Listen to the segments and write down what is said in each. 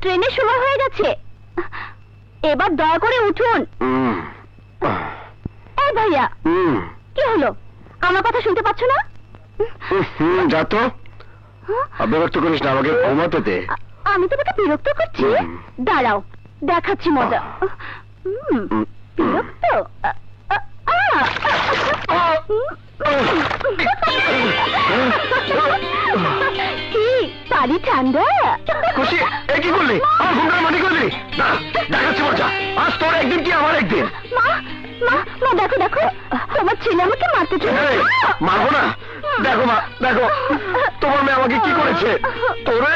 ট্রেনের সময় হয়ে গেছে, এবার দয়া করে উঠুন। এই ভাইয়া, কি হলো? আমার কথা শুনতে পাচ্ছ না? যা তো, বিরক্ত করিস না, আমাকে ঘুমাতে দে। আমি তোমাকে বিরক্ত করছি? দাঁড়াও, দেখাচ্ছি মজা। বিরক্ত? কি পানি ঠান্ডা? খুশি কি করলি? আমার ঘুমটা মাটি করলি? দেখাচ্ছি মজা, আজ তোর একদিন কি আমার একদিন। মা মা মা, দেখো দেখো, তোমার ছেলে আমাকে মারতে চলে। মারবো না, দেখো মা, দেখো তোমার মেয়ে আমাকে কি করেছে। তোরে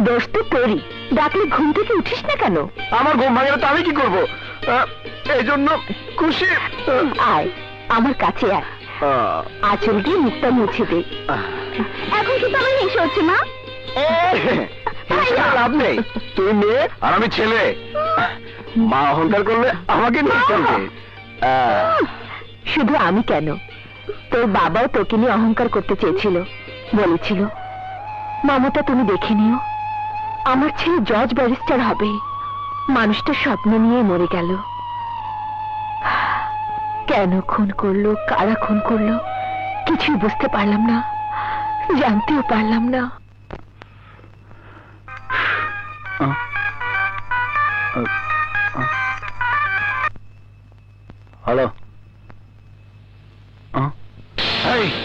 দোষ তো তোরই, ডাকলে ঘুম থেকে উঠিস না কেন? আমার ঘুম ভাঙে তো আমি কি করবো? এই জন্য খুশি। আয় আমার কাছে আয়, আঁচল দিয়ে মুখটা মুছে দে। এখন কিন্তু আমার হেসে হচ্ছে মা। লাভ নেই, তুই মেয়ে আর আমি ছেলে। মা অহংকার করলে আমাকে নিয়ে করবে। শুধু আমি কেন, তোর বাবাও তোকে নিয়ে অহংকার করতে চেয়েছিল, বলেছিল মমতা তুমি দেখে নিও, আমার ছেলে জজ ব্যারিস্টার হবে। মানুষটা স্বপ্ন নিয়ে মরে গেল। কেন খুন করলো, কারা খুন করলো, কিছুই বুঝতে পারলাম না, জানতেও পারলাম না। হ্যালো,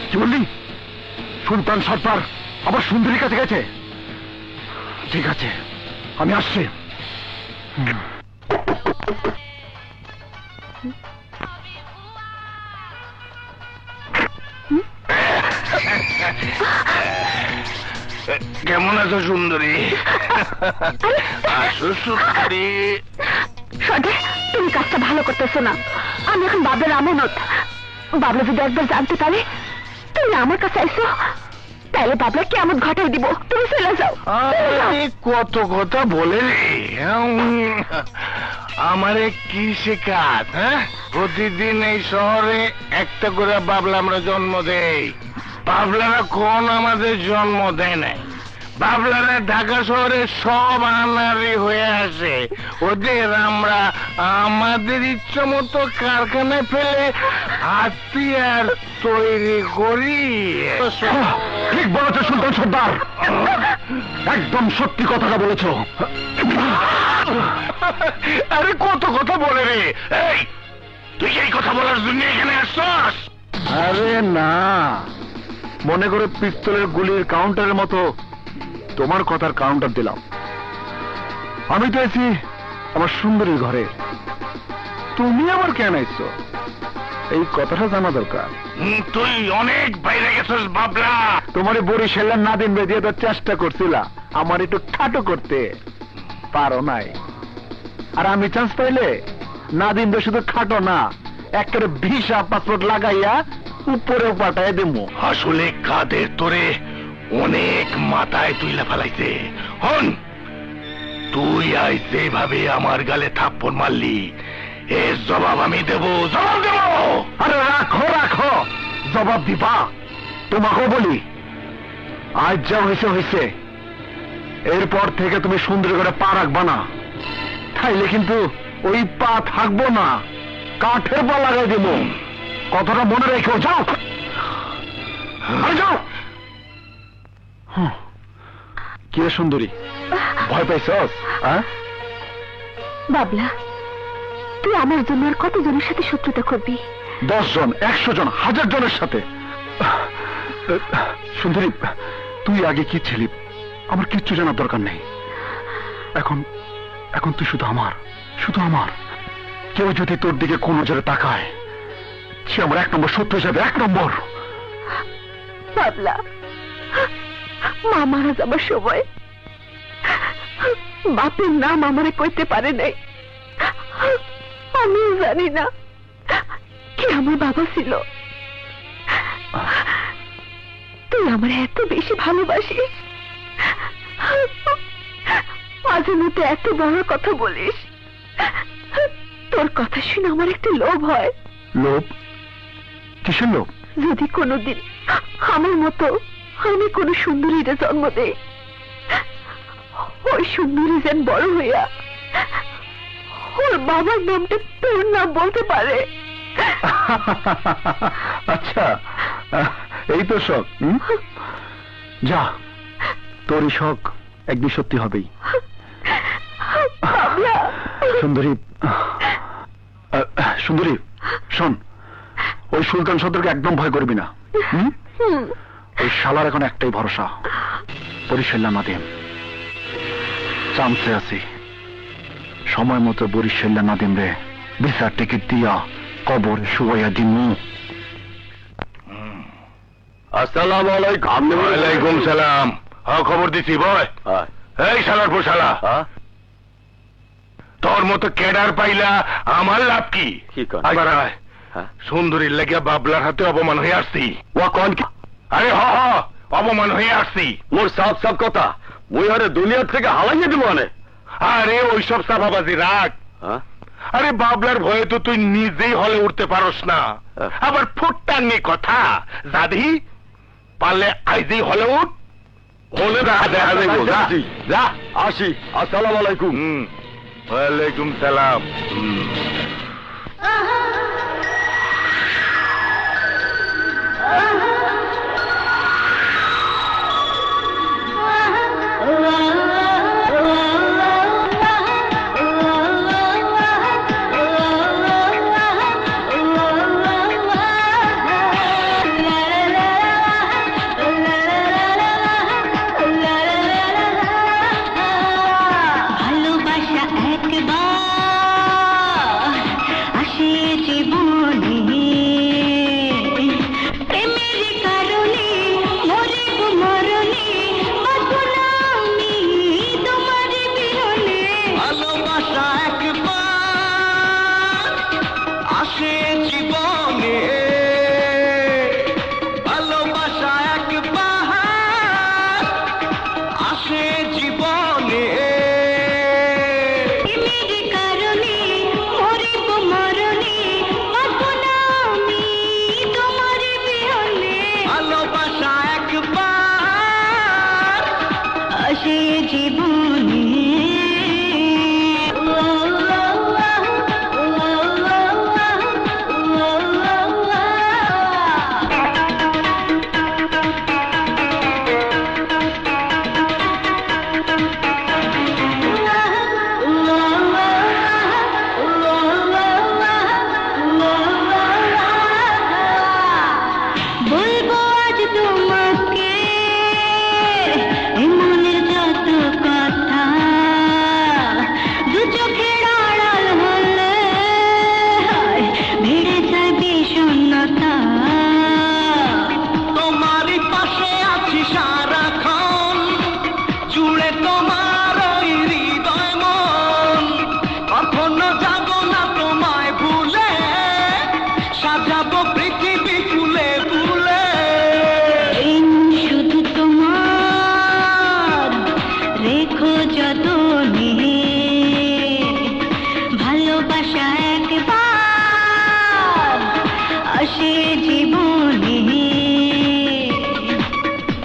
কি বললি? সুলতান সর্দার আবার সুন্দরীর কাছে গেছে? ঠিক আছে, আমি আসছি। কেমন আছো সুন্দরী? আসো সুন্দরী। সর্দার, তুমি কাজটা ভালো করতেছো না। আমি এখন বাবলার আমানত, বাবলা যদি একবার জানতে পারে তুমি আমার কাছে আইসো, তাহলে বাবলা কেমন ঘটাই দিব। তুমি চলে যাও। কত কথা বলে রে, আমারে কি শেখাত? প্রতিদিন এই শহরে একটা করে বাবলা আমরা জন্ম দেই। বাবলারা কোন আমাদের জন্ম দেয় নাই। বাবলারা ঢাকা শহরে সব আনারি হয়ে আসে, ওদের আমরা আমাদের ইচ্ছা মতো কারখানায় ফেলে হাতিয়ার তৈরি করি। ঠিক বলেছ সুলতান সর্দার, একদম সত্যি কথাটা বলেছ। আরে কত কথা বলে রে। এই তুই এই কথা বলার জন্য এখানে আসছস? আরে না, মনে করে পিস্তলের গুলির কাউন্টারের মতো তোমার কথার কাউন্টার দিলাম। আমি তো এসি আমার সুন্দরীর ঘরে, তুমি আবার কেন আইছো এই কথাটা জানা দরকার। তুই অনেক বাইরে গেছিস বাবলা। তোমার বরিশালের নাদিম বেদিয়ে তো চেষ্টা করছিলা আমার একটু খাটো করতে, পারো নাই। আর আমি চান্স পাইলে নাদিম বে শুধু খাটো না, একেবারে ভিসা পাসপোর্ট লাগাইয়া উপরে পাঠায় দেবো। আসলে কাদের তোরে অনেক মাথায় তুইলা ফেলাইছে। হন, তুই আই যেভাবে আমার গালে থাপ্পড় মারলি, এর জবাব আমি দেব, জবাব দেব। আরে রাখো রাখো, জবাব দিবা। তোমাকেও বলি, আজ যা হয়েছে হয়েছে, এরপর থেকে তুমি সুন্দর করে পা রাখবা না, তাইলে কিন্তু ওই পা থাকবো না, কাঠের পা লাগাই দেব। কথাটা মনে রেখো, যাও যাও। কি রে সুন্দরী, ভয় পাইছস? বাবলা, তুই আমার জন্য আর কত জনের সাথে শত্রুতা করবি? 10 জন, 100 জন, 1000 জনের সাথে। সুন্দরী, তুই আগে কি ছিলি আমার কিচ্ছু জানার দরকার নেই। এখন এখন তুই শুধু আমার, শুধু আমার। কেউ যদি তোর দিকে কোন নজরে তাকায়, সে আমার 1 নম্বর শত্রু হিসাবে 1 নম্বর। বাবলা, মা মারা যাবার সময় বাপের নাম আমারে কইতে পারে নাই। আমিও জানি না কি আমার বাবা ছিল। তুই আমার এত বেশি ভালোবাসিস, মাঝে মধ্যে এত বড় কথা বলিস, তোর কথা শুনে আমার একটা লোভ হয়। লোভ? কিসের লোভ? যদি কোনোদিন আমার মতো আমি কোনো সুন্দরীর জন্ম দেই, ওই সুন্দরী যেন বড় হইয়া ওর বাবার নামটা তোর নাম বলতে পারে। আচ্ছা, এই তো শখ। যা, তোরই শখ একদিন সত্যি হবেই। সুন্দরী, সুন্দরী শোন, ওই সুলতান সর্দারকে একদম ভয় করবি না। ওই শালার এখন একটাই ভরসা, বরিশাল নাদিম। চান্সে আছি, সময় মতো বরিশাল নাদিম রে ভিসার টিকিট দিয়া কবর শুয়াইয়া দিমু। আসসালামু আলাইকুম। ওয়ালাইকুম সালাম। খবর দিছি বয়। এই শালার পোশালা, তোর মতো কেডার পাইলা আমার লাভ কি? সুন্দরীর লাগিয়া বাবলার হাতে অপমান হয়ে আসছি। ও কোন? আরে হ হ, অপমান হয়ে আসছি। মোর সাফ সাফ কথা, মুই আরে দুনিয়া থেকে হালাইয়ে দিব মানে। আরে ওইসব সাফাবাজি রাখ। আরে বাবলার ভয়ে তো তুই নিজেই হলে উঠতে পারস না, আবার ফুটটাঙ্গি কথা। দাদি পারলে আইজেই হলে উঠ। হলে যা আসি। আসসালামু আলাইকুম। ওয়ালাইকুম সালাম।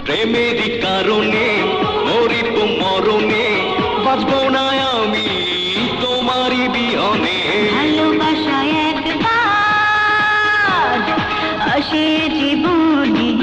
প্রেমেরই কারণে মরিব মরণে, বাঁচবো না আমি তোমারই বিহনে। ভালোবাসা একবার আসে জীবনে।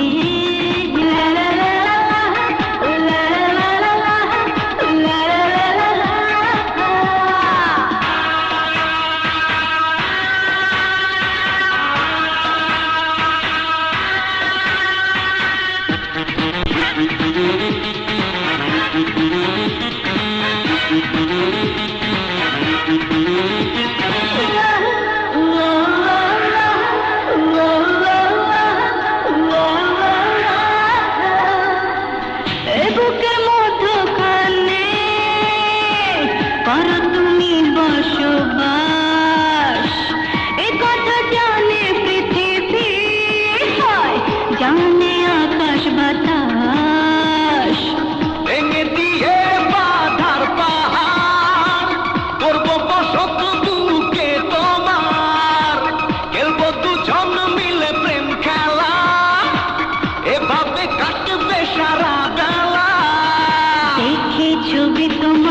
ছবি তোমার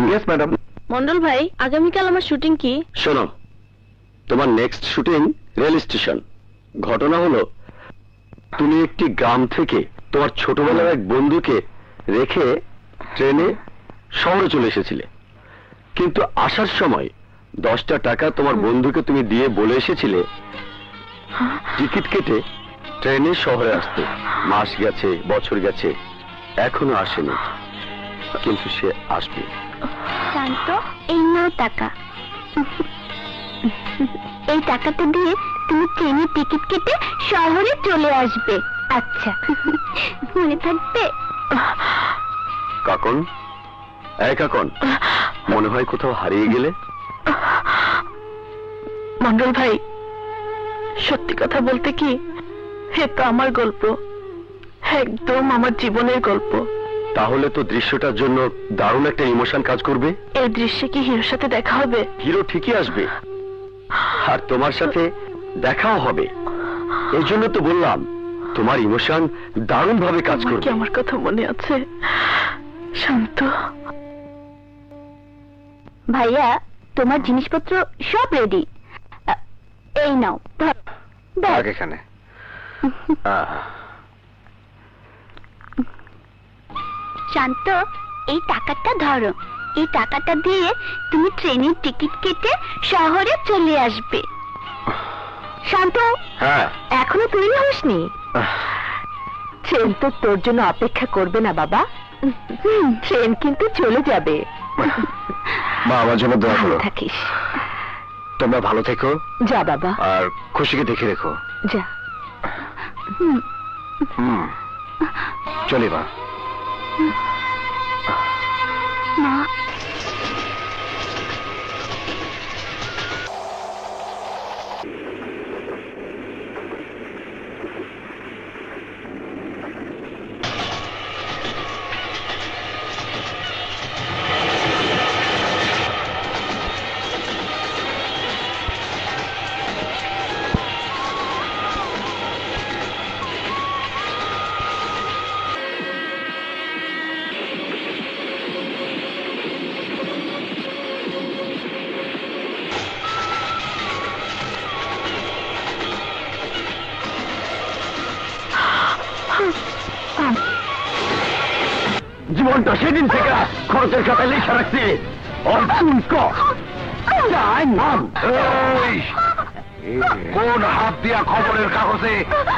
ইয়েস ম্যাডাম। মন্ডল ভাই, আগামীকাল আমার শুটিং কি? শোনো, তোমার নেক্সট শুটিং রেল স্টেশন। ঘটনা হলো, তুমি একটি গ্রাম থেকে তোমার ছোটবেলার এক বন্ধুকে রেখে ট্রেনে শহরে চলে এসেছিলে, কিন্তু আসার সময় 10টা টাকা তোমার বন্ধুকে তুমি দিয়ে বলে এসেছিলে টিকিট কেটে ট্রেনে শহরে আসতে। মাস গেছে, বছর গেছে, এখনো আসেনি, কিন্তু সে আসবে। শান্ত, এই নাও টাকা। এই টাকাটা দিয়ে তুমি ট্রেনের টিকিট কেটে শহরে চলে আসবে। আচ্ছা, মনে থাকবে? কাকন, এই কাকন, মনে হয় কোথাও হারিয়ে গেলে। মন্ডল ভাই, সত্যি কথা বলতে কি, হে তো আমার গল্প, একদম আমার জীবনের গল্প। তাহলে তো দৃশ্যটার জন্য দারুণ একটা ইমোশন কাজ করবে। এই দৃশ্যে কি হিরোর সাথে দেখা হবে? হিরো ঠিকই আসবে, আর তোমার সাথে দেখাও হবে। এই জন্য তো বললাম, তোমার ইমোশন দারুণ ভাবে কাজ তোমার কি করবে। আমার কথা মনে আছে শান্ত? ভাইয়া, তোমার জিনিসপত্র সব রেডি। এই নাও, থাক এখানে। শান্ত, এই টাকাটা ধরো। এই টাকাটা দিয়ে তুমি ট্রেনের টিকিট কেটে শহরে চলে আসবে। শান্ত, হ্যাঁ, এখনো তৈরি হসনি? ট্রেন তো তোর জন্য অপেক্ষা করবে না বাবা। ট্রেন কিন্তু চলে যাবে। মা আমার জন্য দোয়া ভালো করো। থাকিস। তোমরা ভালো থেকো, যা বাবা, আর খুশিকে দেখে রেখো। যা। চলি মা। মা, জীবনটা সেদিন থেকে খরচের খাতায় লিখে রাখছি। কোন হাত দিয়া খবরের কাগজে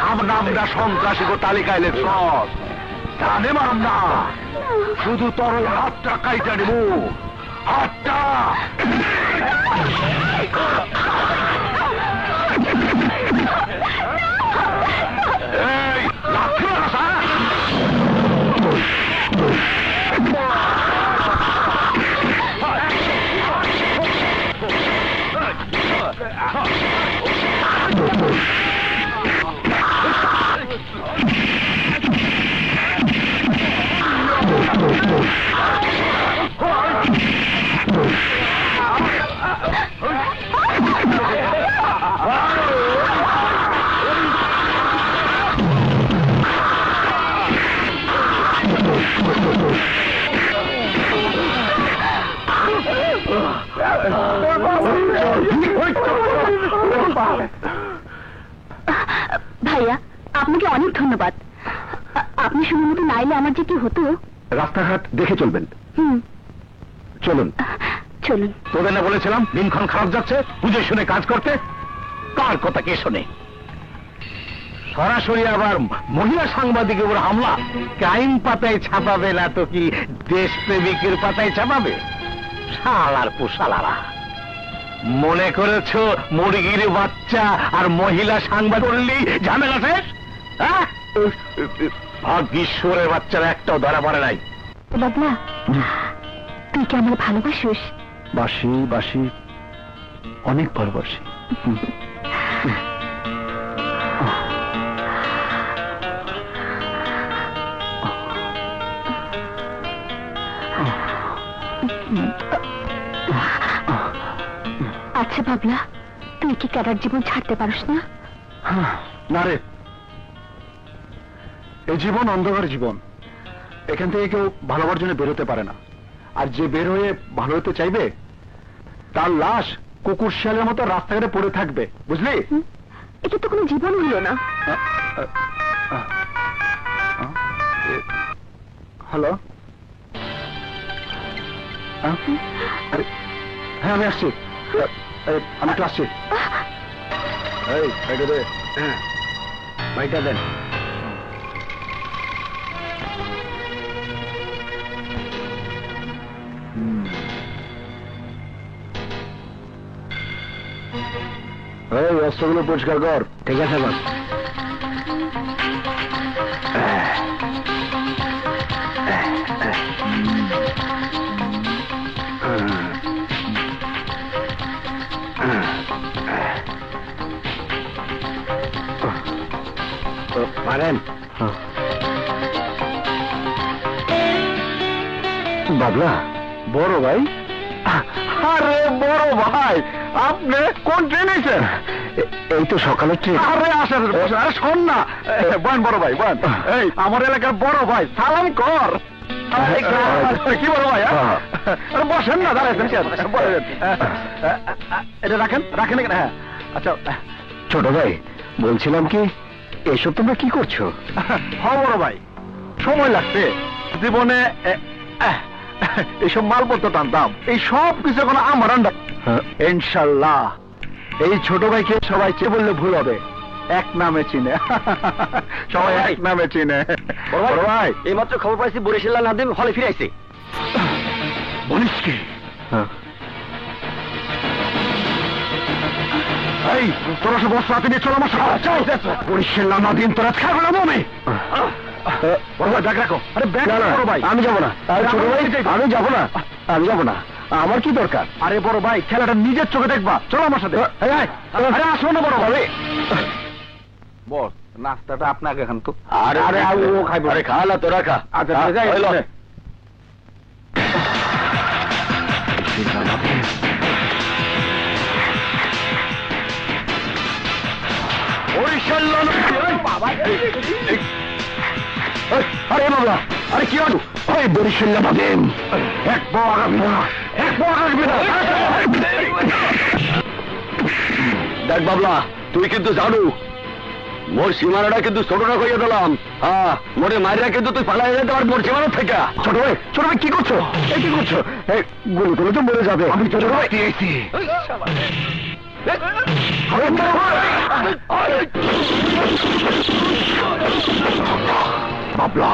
আমার নামটা সন্ত্রাসী তালিকায় লেখ? জানে মাম না, শুধু তোর ওই হাতটা কাইটা নিব। হাতটা এই লাঠি মারা। ভাইয়া, আপনাকে অনেক ধন্যবাদ। আপনি সময় মতো না এলে আমার যে কি হতো। রাস্তাঘাট দেখে চলবেন। চলুন চলুন। তোদের না বলেছিলাম দিনক্ষণ খারাপ যাচ্ছে, বুঝে শুনে কাজ করতে? কার কথা কে শোনে? সরাসরি আবার মহিলা সাংবাদিকের উপর হামলা। ক্রাইম পাতায় ছাপাবে না তো কি দেশপ্রেমিকের পাতায় ছাপাবে? শালার পোশালারা, মনে করেছ মুরগির বাচ্চা আর মহিলা সাংবাদিক করলেই ঝামেলা শেষ? ভাগ্যেশ্বরের বাচ্চারা একটাও ধরা পড়ে নাই। বাবলা, তুই কি আমার ভালোবাসিস? বাসি বাসি, অনেক ভালোবাসি। আচ্ছা বাবলা, তুই কি কারার জীবন ছাড়তে পারিস না? না রে, এই জীবন অন্ধকার জীবন। এখান থেকে কেউ ভালোবার জন্য বেরোতে পারে না। আর যে বের হয়ে ভালো হতে চাইবে তার লাশ কুকুর শিয়ালের মতো রাস্তাঘাটে পড়ে থাকবে, বুঝলি? এটা তো কোনো জীবন হলো না। হ্যালো, হ্যাঁ আমি আসছি, আমি একটু আসছি। এই বাইটা দে, হ্যাঁ বাইটা দেন। এই অস্ত্রগুলো পরিষ্কার কর। ঠিক আছে বস। পারেন বাবলা? বড় ভাই? আরে বড় ভাই, আপনি কোন ট্রেনেছেন? এই তো সকালের ট্রেন। আরে আসেন, আরে শোন না, বল বড় ভাই বল। এই আমার এলাকার বড় ভাই, সালাম কর। কি বড় ভাই? আরে বসেন না, দাঁড়াইছেন কেন? এটা রাখেন রাখেন এখানে। হ্যাঁ আচ্ছা ছোট ভাই, বলছিলাম কি এসব তোমরা কি করছো? হ্যাঁ বড় ভাই, সময় লাগছে জীবনে এইসব মালপত্র টানতাম, এই সব কিছু এখন আমার আন্ডার। ইনশাল্লাহ এই ছোট ভাইকে সবাই চেয়ে বললে ভুল হবে, এক নামে চিনে, সবাই এক নামে চিনে। বড় ভাই এইমাত্র খবর পাইছি বরিশাল নাদিম হলে ফিরে আইছে। বলিস কি? এই তোরা সব বস্ত্র হাতে নিয়ে চলো আমার সাথে। বরিশাল নাদিম তোরা খাবো না আমি। ব্যাগ রাখো। আরে ব্যাগ বড় ভাই, আমি যাবো না। ছোট ভাই আমি যাবো না, আমি যাবো না, আমার কি দরকার? আরে বড় ভাই খেলাটা নিজের চোখে দেখবা, চলো আমার সাথে। আরে আসো না বড় ভাই। বস নাস্তাটা আপনাকে এখন তো। আরে আরে ও খাইবো। আরে খা না তোরা খা। আচ্ছা আরে বাবা, আরে কি হলো? ওই বরিশাল নাদিম এক বউ আগাবি না, এক বউ আগাবি না। দেখ বাবলা, তুই কিন্তু জানু মোর সীমানাটা কিন্তু ছোটটা কইয়া দিলাম। হ্যাঁ মোরে মারিয়া কিন্তু তুই পালাই যেতে পার মোর সীমানা থেকে। ছোট ভাই কি করছো? এই কি করছো? এই গুলি গুলো তো মরে যাবে। আমি ছোট ভাই দিয়েছি। বাবলা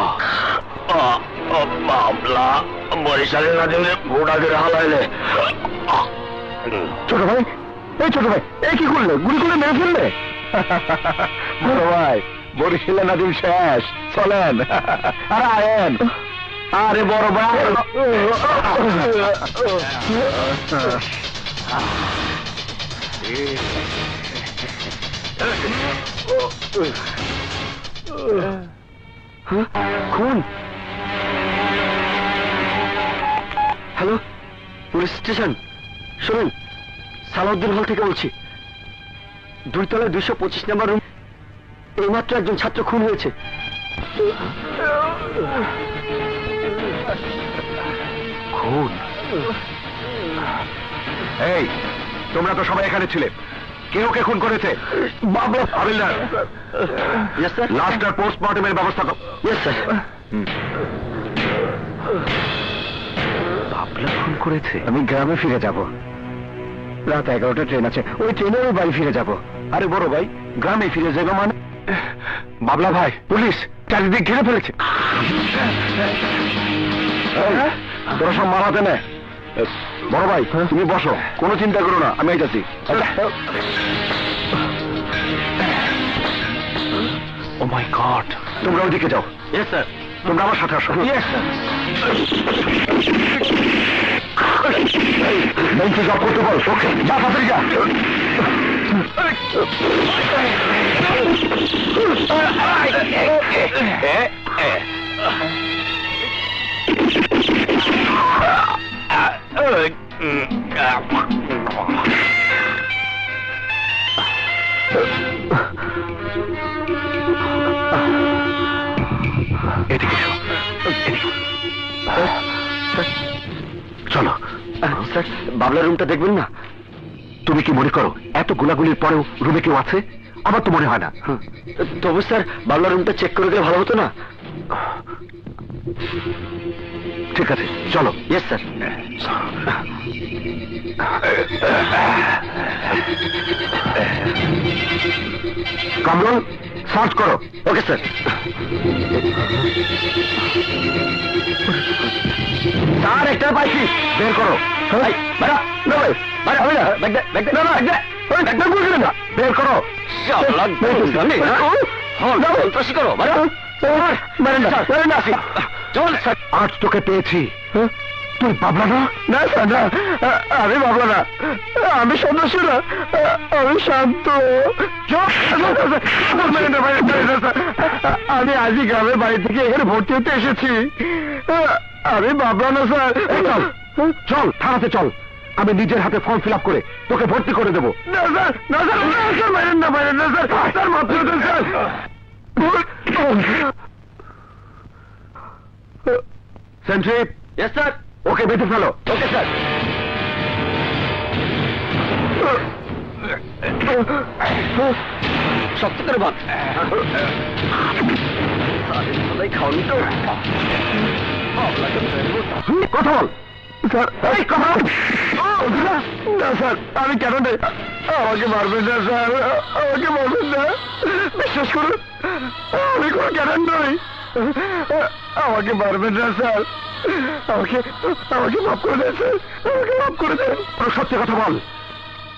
বাবলা বরিশালের নাদিমে গোড়া করে হালাইলে। ছোট ভাই, এই ছোট ভাই এই কি করলে? গুলি করে মেরে ফেললে? বড় ভাই বরিশালের নাদিম শেষ, চলেন। আরে আয়েন। আরে বড় ভাই খুন। হ্যালো পুলিশ স্টেশন, শুনুন সালাউদ্দিন হল থেকে বলছি। 2 তলায় 225 নম্বর রুম। এইমাত্র একজন ছাত্র খুন হয়েছে। খুন? এই তোমরা তো সবাই এখানে ছিলে, কে ওকে খুন করেছে? বাবলা হাবিলদার ইয়েস স্যার। লাস্টার পোস্টমর্টমের ব্যবস্থা কর। Yes sir. বাবলা খুন করেছে? আমি গ্রামে ফিরে যাব, রাত 11টা ট্রেন আছে, ওই ট্রেনে আমি বাড়ি ফিরে যাব। আরে বড় ভাই গ্রামে ফিরে যাবে মানে? বাবলা ভাই পুলিশ চারিদিক ঘিরে ফেলেছে। তোরা সব মারাতে নে। বড় ভাই তুমি বসো, কোনো চিন্তা করো না, আমি আইতাছি। ও মাই গড, তোমরা ওইদিকে যাও। Yes sir. তোমরা আমার সাথে আসো। জব করতে বল। ওকে যা তাড়াতাড়ি যা। এদিকে এসো, এদিকে। স্যার, বাবলার রুমটা দেখবেন না? তুমি কি মনে করো এত গোলাগুলির পরেও রুমে কেউ আছে? আমার তো মনে হয় না। তবু স্যার, বাবলার রুমটা চেক করে গেলে ভালো হতো না? ঠিক আছে, চলো। Yes sir. কামরুল, সার্চ করো। Okay sir. তার একটা পাইছি, বের করো। বের করো। আজ তোকে পেয়েছি। তুই বাবলা না? না স্যার, না, আমি বাবলা না, আমি সদস্য না, আমি শান্ত। আমি আজই গ্রামের বাড়ি থেকে এখানে ভর্তি হতে এসেছি। আমি বাবলা না স্যার। চল চল, থানাতে চল, আমি নিজের হাতে ফর্ম ফিল আপ করে তোকে ভর্তি করে দেবো। না স্যার, না স্যার, স্যার বাইরেন না, বাইরেন না স্যার, স্যার মাফ করে দেন স্যার। সেন্ট্রি। Yes sir. ওকে বেঁধে ফেলো। Okay sir. শক্ত করে বাঁধ। খাওয়ানি তো কথা বল স্যার। এই কথা বল। না স্যার, আমি কেন নেই? আমাকে মারবেন না স্যার, আমাকে মারবেন না, বিশ্বাস করুন, আমি কোনো ক্যারেন নই, আমাকে মারবেন না স্যার, আমাকে আমাকে মাফ করে দেন স্যার, আমাকে মাফ করে দেন। সত্যি কথা বল,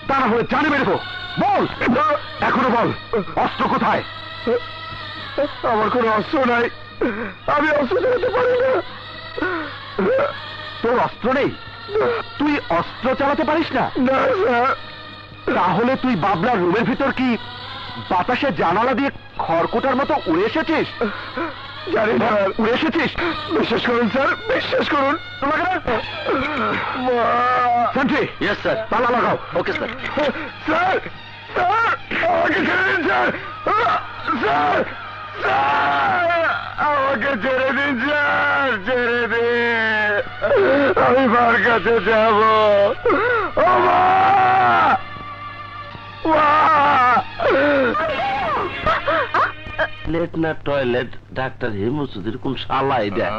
তা না হলে জানি মেরে দেবো। বল, এখনো বল, অস্ত্র কোথায়? আমার কোনো অস্ত্র নাই, আমি অস্ত্র চালাতে পারি না। তোর অস্ত্র নেই? তুই অস্ত্র চালাতে পারিস না? না স্যার। তাহলে তুই বাবলার রুমের ভিতর কি বাতাসে জানালা দিয়ে খড়কুটার মতো উড়ে এসেছিস? জানি না, উড়ে এসেছিস। বিশ্বাস করুন স্যার, বিশ্বাস করুন। সেন্ট্রি। Yes sir. তালা লাগাও। Okay sir. স্যার, স্যার, আমাকে ছেড়ে দিন স্যার, স্যার, স্যার, আমাকে ছেড়ে দিন স্যার, ছেড়ে দিন, আমি মার কাছে যাব। ও মা, লেট না টয়লেট, ডাক্তার হেমুসুদের কোন শালাই দেয়।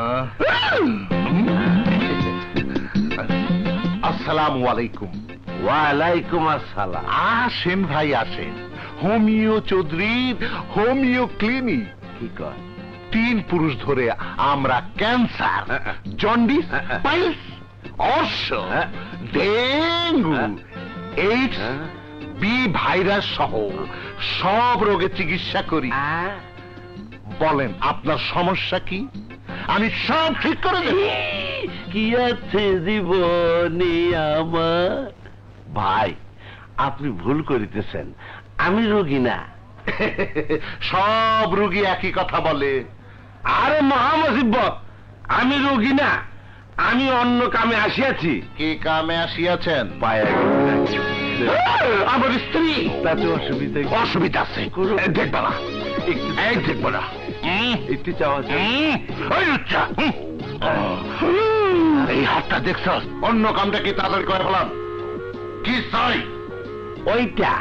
আসসালামু আলাইকুম। ওয়ালাইকুম আসসালাম। আসেন ভাই, আসেন। হোমিও চৌধুরীর হোমিও ক্লিনিক। কি কয়? 3 পুরুষ ধরে আমরা ক্যান্সার, জন্ডিস, পাইলস, অর্শ, ডেঙ্গু, এইডস, বি ভাইরাস সহ সব রোগের চিকিৎসা করি। বলেন আপনার সমস্যা কি? আমি সব ঠিক করে দেব। কি আছে জীবনে আমার? ভাই, আপনি ভুল করিতেছেন, আমি রোগী না। সব রোগী একই কথা বলে। আরে মহামসিবত, আমি রোগী না, আমি অন্য কামে আসিয়াছি। কি কামে আসিয়াছেন? পায়ে আমার স্ত্রী। তাতে অসুবিধা? অসুবিধা আছে, দেখবা না, এই দেখবো না। একটু চাওয়া ওই উচ্চা, এই হাতটা দেখছ? অন্য কামটা কি তাড়াতাড়ি করে ফেলাম। কি চাই? ওইটা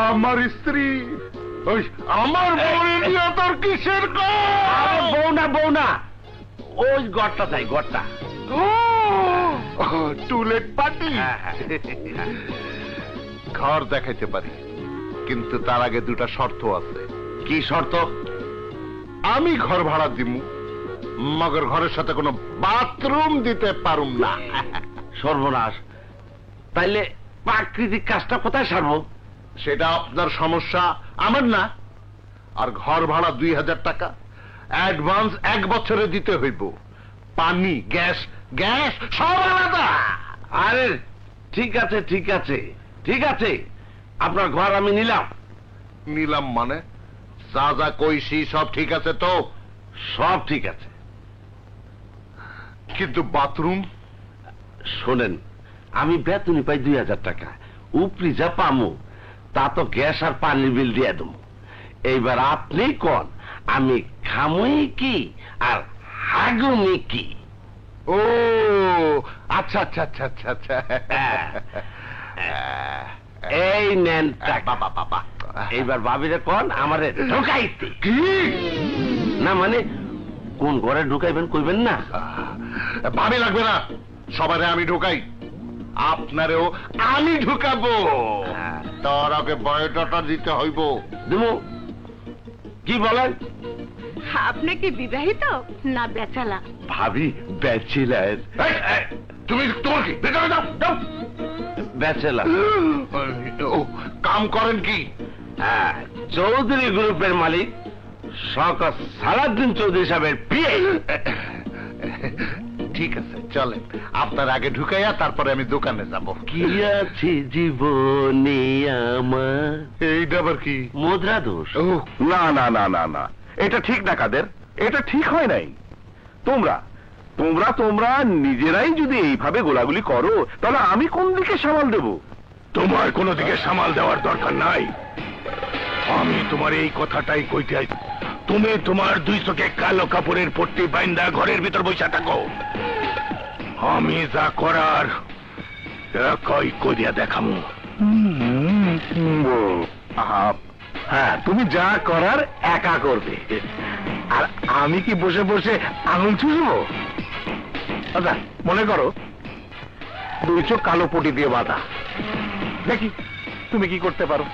আমার স্ত্রী। ওই আমার বউয়ের নিয়ে তোর কিসের বউ না, বউ না, ওই গড়টা চাই, গড়টা। To let party. ঘর দেখাইতে পারি, কিন্তু তার আগে 2টা শর্ত আছে। কি শর্ত? আমি ঘর ভাড়া দিমু, মগর ঘরের সাথে কোনো বাথরুম দিতে পারুম না। সর্বনাশ, তাইলে প্রাকৃতিক কাজটা কোথায় সারবো? সেটা আপনার সমস্যা, আমার না। আর ঘর ভাড়া 2000 টাকা অ্যাডভান্স 1 বছরে দিতে হইব। পানি, গ্যাস, গ্যাস সব আলাদা। আরে ঠিক আছে, ঠিক আছে, ঠিক আছে, আপনার ঘর আমি নিলাম। নিলাম মানে? যা যা কইছি সব ঠিক আছে তো? সব ঠিক আছে, কিন্তু বাথরুম? শোনেন, আমি বেতনই পাই 2000 টাকা, উপরি যা পামু তা তো গ্যাস আর পানির বিল দিয়ে দেবো। এইবার আপনি কোন, আমি খামুই কি আর হাগুমি কি? ও আচ্ছা আচ্ছা আচ্ছা আচ্ছা আচ্ছা এই নেন বাবা বাবা এইবার ভাবিরে কোন আমারে ঢুকাইতে কি না মানে কোন ঘরে ঢুকাইবেন কইবেন না ভাবি লাগবে না সবারে আমি ঢুকাই আপনারেও আমি ঢুকাবো তার আগে বায়োডাটা দিতে হইব দেবো কি বলেন আপনি কি বিবাহিত না বেচালা? ভাবি ব্যাচেলার তুমি তোমার কি ভেতরে যাও যাও ব্যাচেলার ও কাম করেন কি চৌধুরী গ্রুপের মালিক শওকত সালাউদ্দিন চৌধুরী সাহেবের বিয়ে ঠিক আছে চলেন আপনার আগে ঢুকাইয়া তারপরে আমি দোকানে যাব কি আছে জীবনে আমার এইটা আবার কি মুদ্রা দোষ ও না না না না না এটা ঠিক না কাদের, এটা ঠিক হয় নাই। তোমরা তোমরা তোমরা নিজেরাই যদি এইভাবে গোলাগুলি করো তাহলে আমি কোন দিকে সামাল দেব? তোমার কোনো দিকে সামাল দেওয়ার দরকার নাই। আমি তোমার এই কথাটাই কইতে আই। তুমি তোমার দুই চোখে কালো কাপড়ের পট্টি বাইন্দা ঘরের ভিতর বসে থাকো। আমি যা করার একাই করিয়া দেখামু। হ্যাঁ, তুমি যা করার একা করবে, আর আমি কি বসে বসে আঙুল চুষবো? আচ্ছা মনে করো দুই চোখ কালো পটি দিয়ে বাঁধা, দেখি তুমি কি করতে পারো।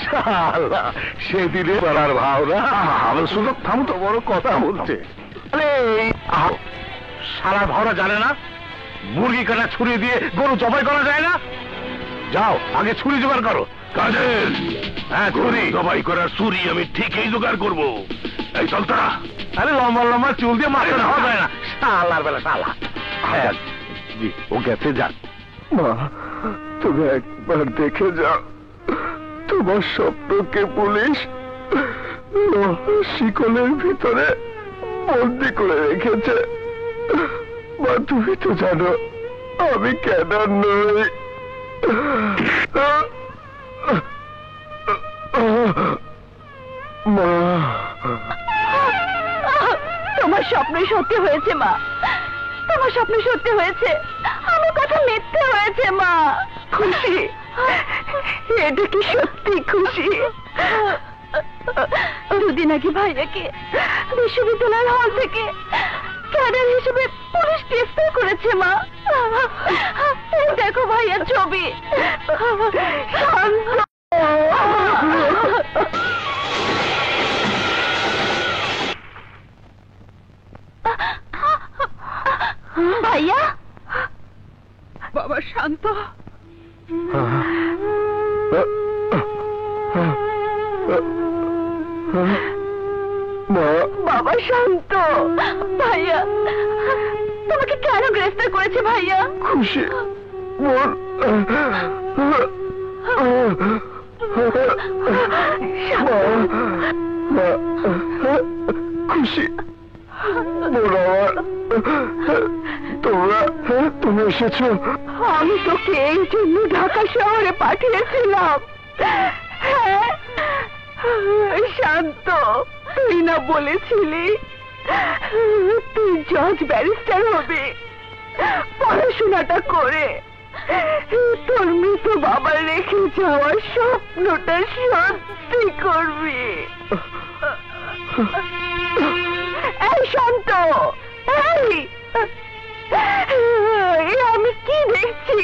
শালা সেদিনে বলার ভাবনা আমার সুযোগ থামো তো, বড় কথা বলছে। আরে সারা ভাওরা জানে না মুরগি কাটা ছুরি দিয়ে গরু জবাই করা যায় না? যাও আগে ছুরি জোগাড় করো। কাদের? হ্যাঁ ছুরি জবাই করার ছুরি আমি ঠিকই জোগাড় করবো। এই চল তোরা। আরে লম্বা লম্বা চুল দিয়ে মাথা খাওয়া যায় না, শালার বেলা শালা। হ্যাঁ জি, ও গেছে যাক। মা তুমি একবার দেখে যাও তোমার স্বপ্নকে পুলিশ শিকলের ভিতরে বন্দি করে রেখেছে। মা তুমি তো জানো আমি কেন নই। মা তোমার স্বপ্ন সত্যি হয়েছে মা, তোমার স্বপ্ন সত্যি হয়েছে, আমার কথা মিথ্যে হয়েছে মা। খুশি, এটা কি সত্যি খুশি? দুদিন আগে ভাইয়াকে বিশ্ববিদ্যালয়ের হল থেকে ক্যাডার হিসেবে পুলিশ ট্রান্সফার করেছে মা। দেখো ভাইয়ার ছবি। ভাইয়া, বাবা শান্ত। বাবা শান্ত। ভাইয়া তোমাকে কেন গ্রেফতার করেছে ভাইয়া? খুশি বল। খুশি তুমি এসেছো? আমি তোকে এই জন্য ঢাকা শহরে পাঠিয়েছিলাম। হ্যাঁ শান্ত, তুই না বলেছিলি তুই জজ ব্যারিস্টার হবে, পড়াশোনাটা করে তোর মৃত বাবা রেখে যাওয়ার স্বপ্নটা সত্যি করবি। এই শান্ত, এই আমি কি দেখছি?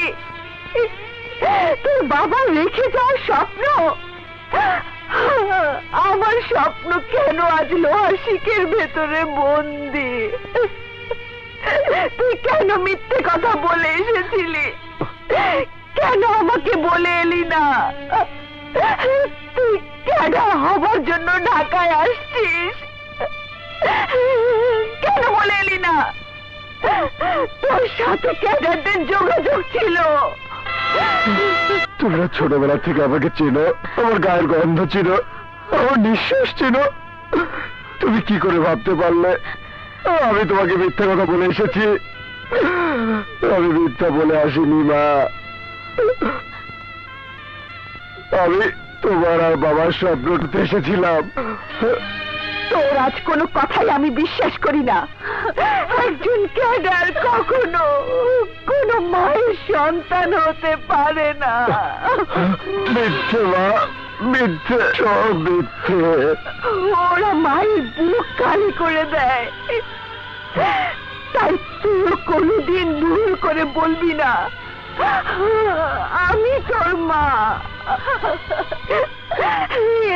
তোর বাবা রেখে যাওয়ার স্বপ্ন? আমার স্বপ্ন কেন আজ লোহার শিকের ভেতরে বন্দি? তুই কেন মিথ্যে কথা বলে এসেছিলি? কেন আমাকে বলে এলি না? তুই কেন হবার জন্য ঢাকায় আসছিস? কেন বলে এলি না? তোর সাথে ক্যাডারদের যোগাযোগ ছিল। তোমরা ছোটবেলা থেকে আমাকে চেনো, আমার গায়ের গন্ধ ছিল, আমার নিঃশ্বাস ছিল। তুমি কি করে ভাবতে পারলে আমি তোমাকে মিথ্যা কথা বলে এসেছি? আমি মিথ্যা বলে আসিনি মা। আমি তোমার আর বাবার স্বপ্নটাতে এসেছিলাম। তোর আজ কোনো কথাই আমি বিশ্বাস করি না। একজন ক্যাডার কখনো কোনো মায়ের সন্তান হতে পারে না। মিথ্যে মা, মিথ্যে, সব মিথ্যে। ওরা মায়ের বুক খালি করে দেয়, তাই তুই কোনোদিন ভুল করে বলবি না আমি তোর মা।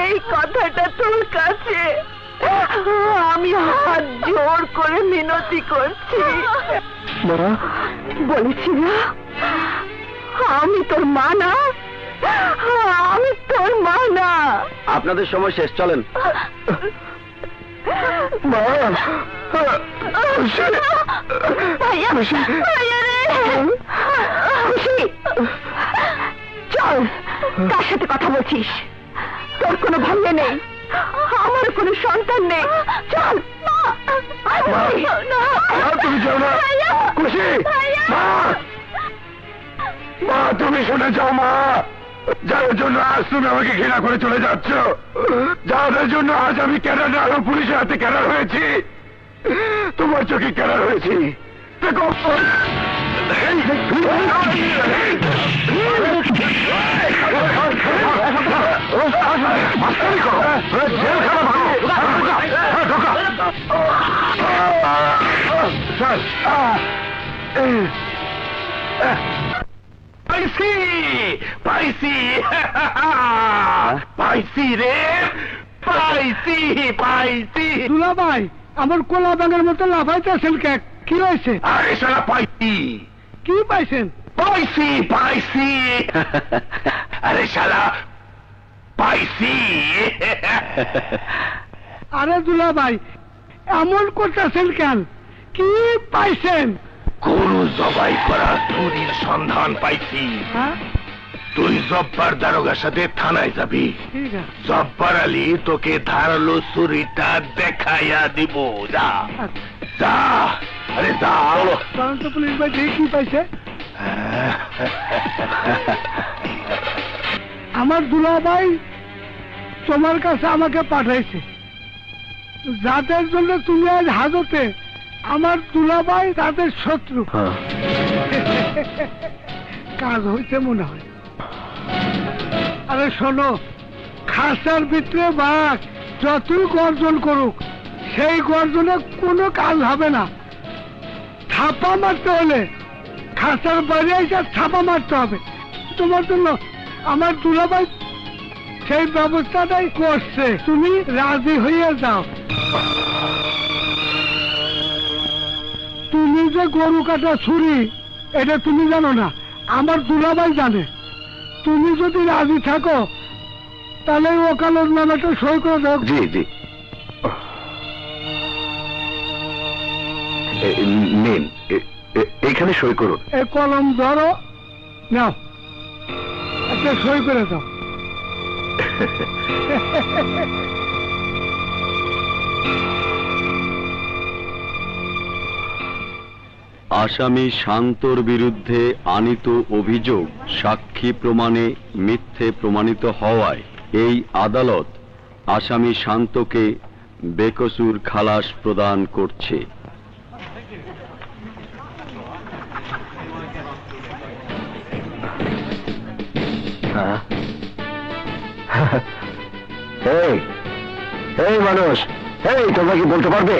এই কথাটা তোর কাছে আমি হাত জোর করে মিনতি করছি। বলেছি না আমি তোর মা না, আমি তোর মা না। আপনাদের সময় শেষ, চলেন। মা, চল, কার সাথে কথা বলছিস? তোর কোনো ভাইয়া নেই, আমার কোনো সন্তান নেই। চল। তুমি যাও না খুশি। মা, তুমি শুনে যাও মা। যাদের জন্য আজ তুমি আমাকে ঘৃণা করে চলে যাচ্ছ, যাদের জন্য আজ আমি ক্যাডার আর পুলিশের হাতে ক্যাডার হয়েছি, তোমার চোখে ক্যাডার হয়েছি। দেখো পাইছি পাইছি পাইছি রে, পাইছি পাইছি। দুলা ভাই, আমার কোলা ব্যাঙের মতো লাফাইতেছেন কে? কি হয়েছে? আরে শালা পাইছি। কি পাইছেন? পাইছি পাইছি। আরে শালা পাইছি। আরে দুলা ভাই, এমন করতেছেন কেন? কি পাইছেন? গরু জবাই করা চুরির সন্ধান পাইছি। হ্যাঁ, তুই জব্বার দারোগার সাথে থানায় যাবি। ঠিক আছে। জব্বার আলী তোকে ধারালো চুরিটা দেখাইয়া দিব। যা যা, আরে যা। কারণ তো পুলিশ ভাই দেখি কি পাইছে। আমার দুলা ভাই তোমার কাছে আমাকে পাঠাইছে, যাদের জন্য তুমি আজ হাজতে। আমার দুলা ভাই তাদের শত্রু। কাজ হয়েছে মনে হয়। আরে শোনো, খাসার ভিতরে বাঘ যতই গর্জন করুক, সেই গর্জনে কোনো কাজ হবে না। ছাপা মারতে হলে খাসার বাইরে এসে ছাপা মারতে হবে। তোমার জন্য আমার দুলাভাই সেই ব্যবস্থাটাই করছে, তুমি রাজি হয়ে যাও। তুমি যে গরু কাটা ছুরি, এটা তুমি জানো না, আমার দুলাভাই জানে। তুমি যদি রাজি থাকো তাহলে ওকালত নামাটা সই করে দাও। জি জি, নিন, এখানে সই করুন। এই কলম ধরো, নাও, একটা সই করে দাও। আসামি শান্তর বিরুদ্ধে আনিত অভিযোগ সাক্ষী প্রমাণে মিথ্যে প্রমাণিত হওয়ায় এই আদালত আসামি শান্তকে বেকসুর খালাস প্রদান করছে। এই মানুষ, এই তোমরা কি বলতে পারবে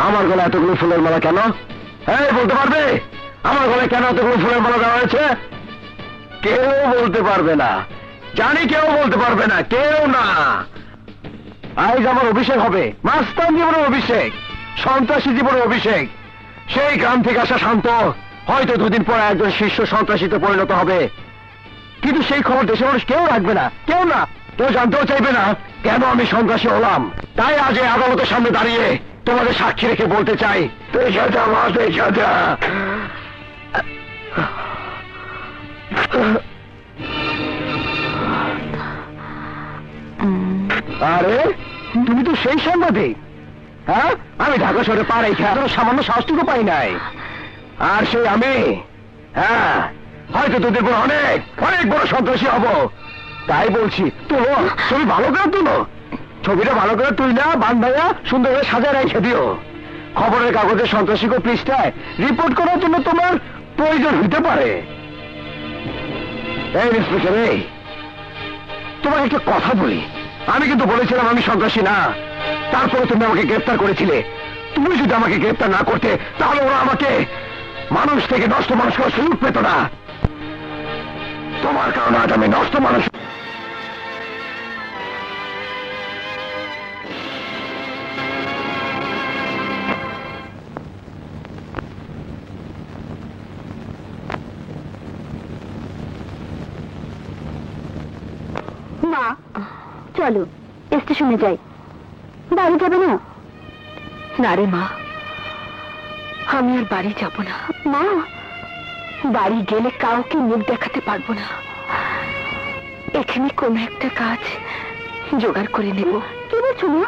আমার গলায় এতগুলো ফুলের মালা কেন? বলতে পারবে আমার গলায় কেন এতগুলো ফুলের মালা দেওয়া হয়েছে? কেউ বলতে পারবে না, জানি কেউ বলতে পারবে না, কেউ না। আজ আমার অভিষেক হবে, মাস্তান জীবনের অভিষেক, সন্ত্রাসী জীবনের অভিষেক। সেই গ্রাম থেকে আসা শান্ত হয়তো দুদিন পর একজন শীর্ষ সন্ত্রাসীতে পরিণত হবে, কিন্তু সেই খবর দেশের মানুষ কেউ রাখবে না, কেউ না, কেউ জানতেও চাইবে না কেন আমি সন্ত্রাসী হলাম। তাই আজ এই আদালতের সামনে দাঁড়িয়ে তোমাদের সাক্ষী রেখে বলতে চাই, দেখা যা মা, দেখা যা। আরে তুমি তো সেই সাংবাদিক। হ্যাঁ, আমি ঢাকা শহরে পা রেখে সামান্য শাস্তিও পাই নাই, আর সেই আমি, হ্যাঁ, হয়তো তোদের পর অনেক অনেক বড় সন্ত্রাসী হব। তাই বলছি, তুলো ছবি ভালো করে তুলো, ছবিটা ভালো করে তুইলা বান্ধাইয়া সুন্দর করে সাজায় রেখে দিও। খবরের কাগজে সন্ত্রাসী পৃষ্ঠায় রিপোর্ট করার জন্য তোমার প্রয়োজন হতে পারে। এই ইন্সপেক্টর, এই তোমার একটা কথা বলি, আমি কিন্তু বলেছিলাম আমি সন্ত্রাসী না, তারপরে তুমি আমাকে গ্রেফতার করেছিলে। তুমি যদি আমাকে গ্রেফতার না করতে তাহলে ওরা আমাকে মানুষ থেকে নষ্ট মানুষ করার সুযোগ পেত না। তোমার কারণে আজ আমি নষ্ট মানুষ। মা চলো স্টেশনে যাই। বাড়ি যাবে না? না রে মা, আমি আর বাড়ি যাব না। মা, বাড়ি গেলে কাউকে মুখ দেখাতে পারবো না। এখানে কোনো একটা কাজ জোগাড় করে নেব। কি বলছো মা?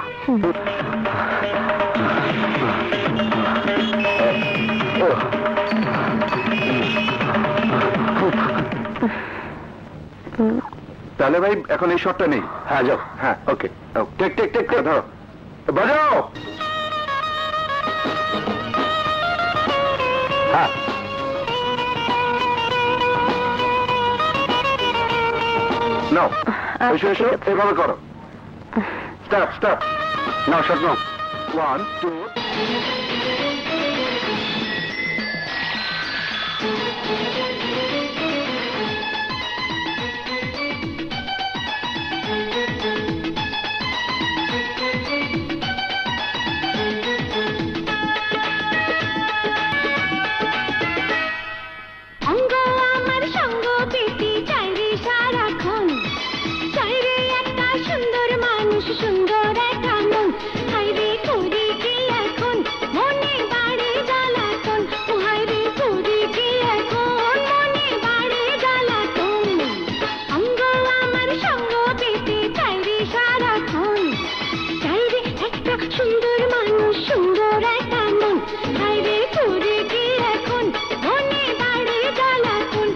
তাহলে ভাই এখন এই শটটা নেই। হ্যাঁ যাও। হ্যাঁ ওকে, টেক টেক টেক টেক ধরো, বাজাও। হ্যাঁ নাও, এসো এসো, এভাবে করো। স্টপ স্টপ, নাও শট নাও। 1 2 সুন্দর একটা মন, হাইরে করি কি এখন মনে বাড়ি জ্বালাতন, হাইরে করি কি এখন মনে বাড়ি জ্বালাতন। অঙ্গ আমার সঙ্গ পেতে চাইরে সারাক্ষণ, চাইরে একটা সুন্দর মানুষ সুন্দর একটা মন, হাইরে করি কি এখন মনে বাড়ি জ্বালাতন।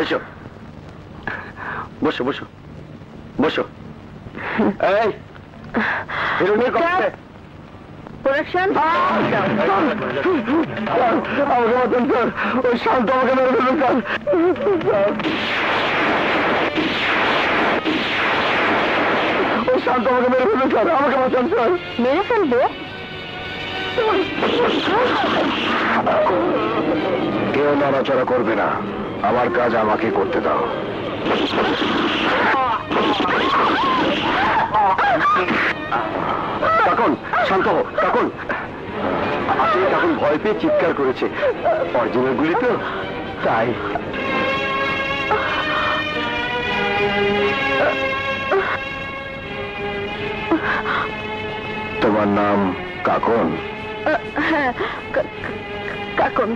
এসো, বসো বসো বসো। এই হিরোইনের কথা প্রোডাকশন আমাকে বাঁচান স্যার, ওই শান্ত আমাকে মেরে ফেলবেন স্যার। ওই শান্ত আমাকে মেরে ফেলবেন স্যার, আমাকে বাঁচান স্যার। মেরে ফেলবো? কেউ নড়াচড়া করবে না, আমার কাজ আমাকে করতে দাও। তখন শান্ত হো, তখন আসলে তখন ভয় পেয়ে চিৎকার করেছে, অরিজিনাল গুলি তো তাই। তোমার নাম কাকন? হ্যাঁ, কাকন।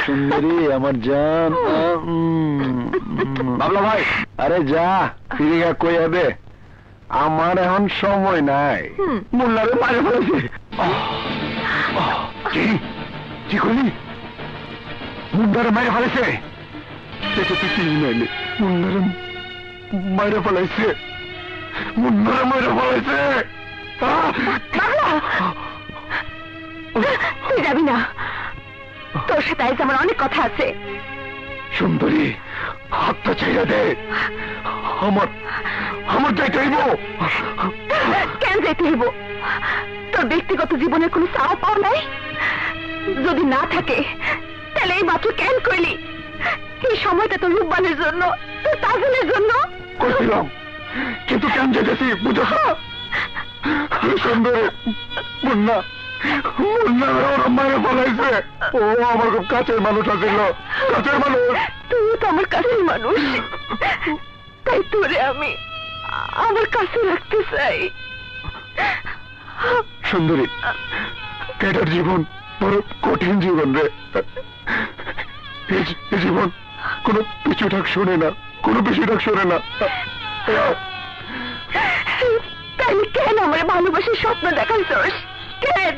সুন্দরী আমার জান। বাবলা ভাই, আরে যা ফিরে গা, কই হবে? আমার এখন সময় নাই। মুন্নারে মারে ফেলেছে। কি করলি? মুন্নারে মারে ফেলেছে? এটা তো কি নাইলে মুন্নারে মারে ফেলাইছে। মুন্নারে মারে ফেলাইছে। সাথে আজ আমার অনেক কথা আছে। সুন্দরী, হাতটা ছেড়ে দে। আমার আমার যাইতে হইব। কেন যেতে হইব? তোর ব্যক্তিগত জীবনের কোনো চাওয়া পাও নাই? যদি না থাকে তাহলে এই মাত্র কেন করলি? এই সময়টা তোর রূপবানের জন্য, তোর তাজলের জন্য কইছিলাম, কিন্তু কেন যেতেছি বুঝছ? সুন্দরী, মুন্না মুন্না ওরা মায়ের বলাইছে। ও আমার খুব কাছের মানুষ আছিল, কাছের মানুষ। তুই তো আমার কাছের মানুষ, তাই তোরে আমি আমার কাছে রাখতে চাই। সুন্দরী, এটার জীবন বড় কঠিন জীবন রে। এই জীবন কোনো পিছু ডাক শোনে না, কোনো পিছু ডাক শোনে না। তাইলে কেন আমার ভালোবাসার স্বপ্ন দেখাইছস? কেন?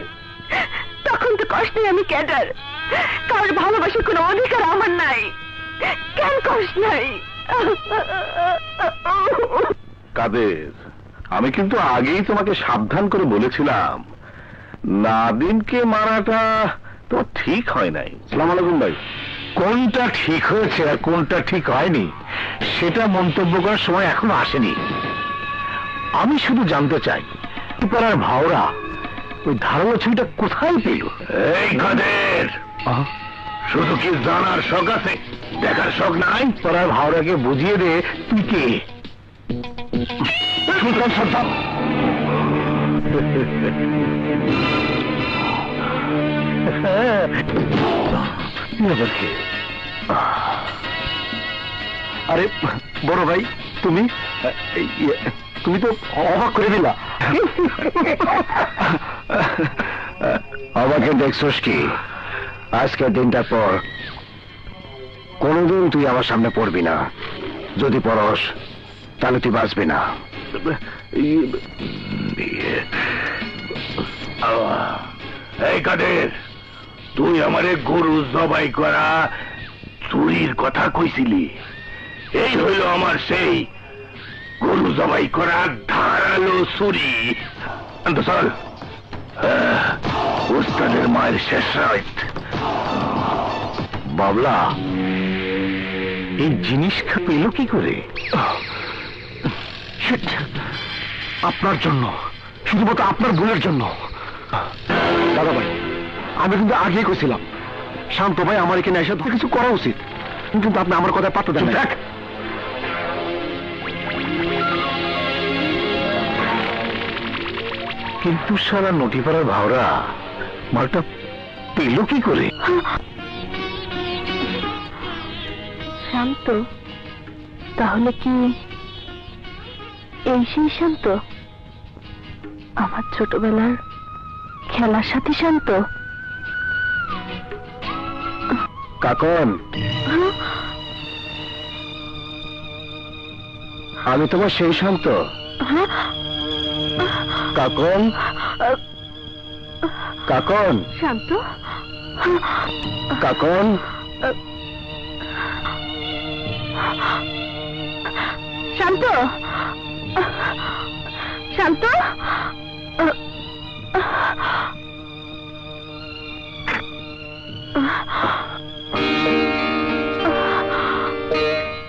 তখন তো কষ্টে আমি ক্যাডার, কার ভালোবাসার কোনো অধিকার আমার নাই। কেন কষ্ট নাই? কাদের, আমি কিন্তু আগেই তোমাকে সাবধান করে বলেছিলাম নাদিমকে মারাটা তো ঠিক হয় নাই। সালাম আলাইকুম ভাই। কোনটা ঠিক হয়েছে আর কোনটা ঠিক হয়নি সেটা মন্তব্য করার সময় এখনো আসেনি। আমি শুধু জানতে চাই পাড়ার ভাওরা ওই ধারালো ছবিটা কোথায় পেল? এই কাদের, শুধু কি জানার শখ আছে, দেখার শখ নাই? পাড়ার ভাওরাকে বুঝিয়ে দে তুই কে। সুলতান সর্দার। আরে বড় ভাই, তুমি তুমি তো অবাক করে দিলা। আমাকে দেখছস কি? আজকের দিনটার পর কোনোদিন তুই আমার সামনে পড়বি না। যদি পড়স তাহলে তুই বাঁচবি না। এই কাদের, তুই আমারে গরু জবাই করা চুরির কথা কইছিলি। এই হইল আমার সেই গরু জবাই করা ধারালো ছুরি। চল, উস্তাদের মায়ের শেষ রাত। বাবলা, এই জিনিস পেল কি করে? আপনার জন্য, শুধুমাত্র আপনার ভুলের জন্য। দাদা ভাই, আমি কিন্তু আগেই কইছিলাম শান্ত ভাই আমার এখানে এসে কিছু করা উচিত, কিন্তু আপনি আমার কথা পাত্তা দেন না। কিন্তু সারা নটিপাড়ার ভাওরা মালটা পেল কি করে? শান্ত, তাহলে কি এই সেই শান্ত, আমার ছোটবেলার খেলার সাথী শান্ত? কাকন, আমি তোমার সেই শান্ত। কাকন, কাকন, শান্ত, কাকন, শান্ত, শান্ত,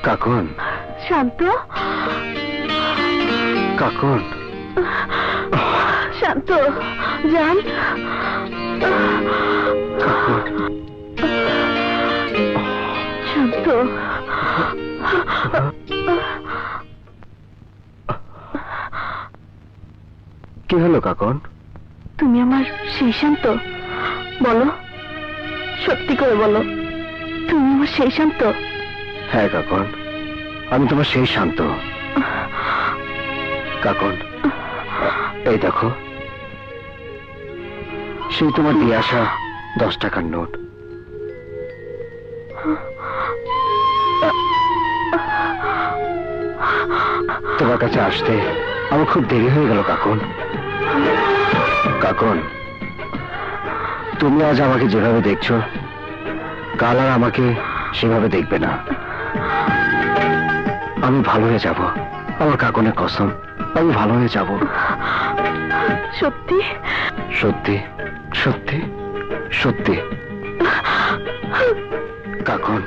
কাকন, শান্ত, কাকন, শান্ত, জান, শান্ত। কি হলো কাকন? তুমি আমার সেই শান্ত? বলো, সত্যি করে বলো, তুমি আমার সেই শান্ত? হ্যাঁ কাকন, আমি তোমার সেই শান্ত। কাকন, এই দেখো, সেই তোমার দিয়ে আসা 10 টাকার নোট। তোমার কাছে আসতে আমার খুব দেরি হয়ে গেল কাকন। কাকন, তুমি আজ আমাকে যেভাবে দেখছো, কাল আর আমাকে সেভাবে দেখবে না। আমি ভালো হয়ে যাব, আমার কাকনের কসম, আমি ভালো হয়ে যাব। সত্যি? সত্যি, সত্যি, সত্যি। কাকন,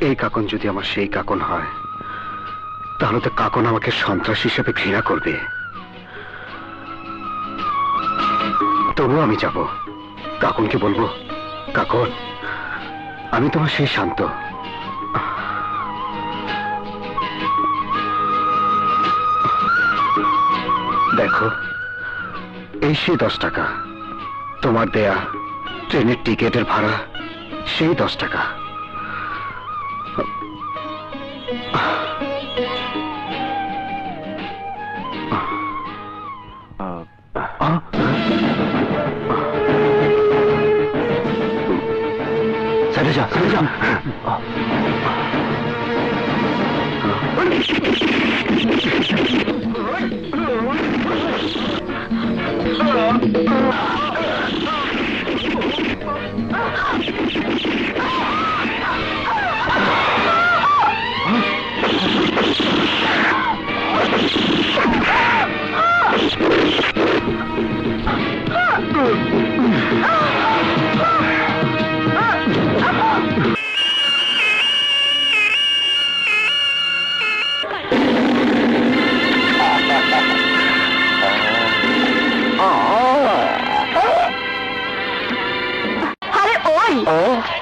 এই কাকন যদি আমার সেই কাকন হয়, তাহলে তো কাকন আমাকে সন্ত্রাসী হিসেবে ঘৃণা করবে। তবুও আমি যাব, কাকনকে বলবো, কাকন আমি তোমার সেই শান্ত। দেখো, এই সেই 10 টাকা তোমার দেয়া ট্রেনের টিকেটের ভাড়া, সেই 10 টাকা। চলে যা, চলে যা।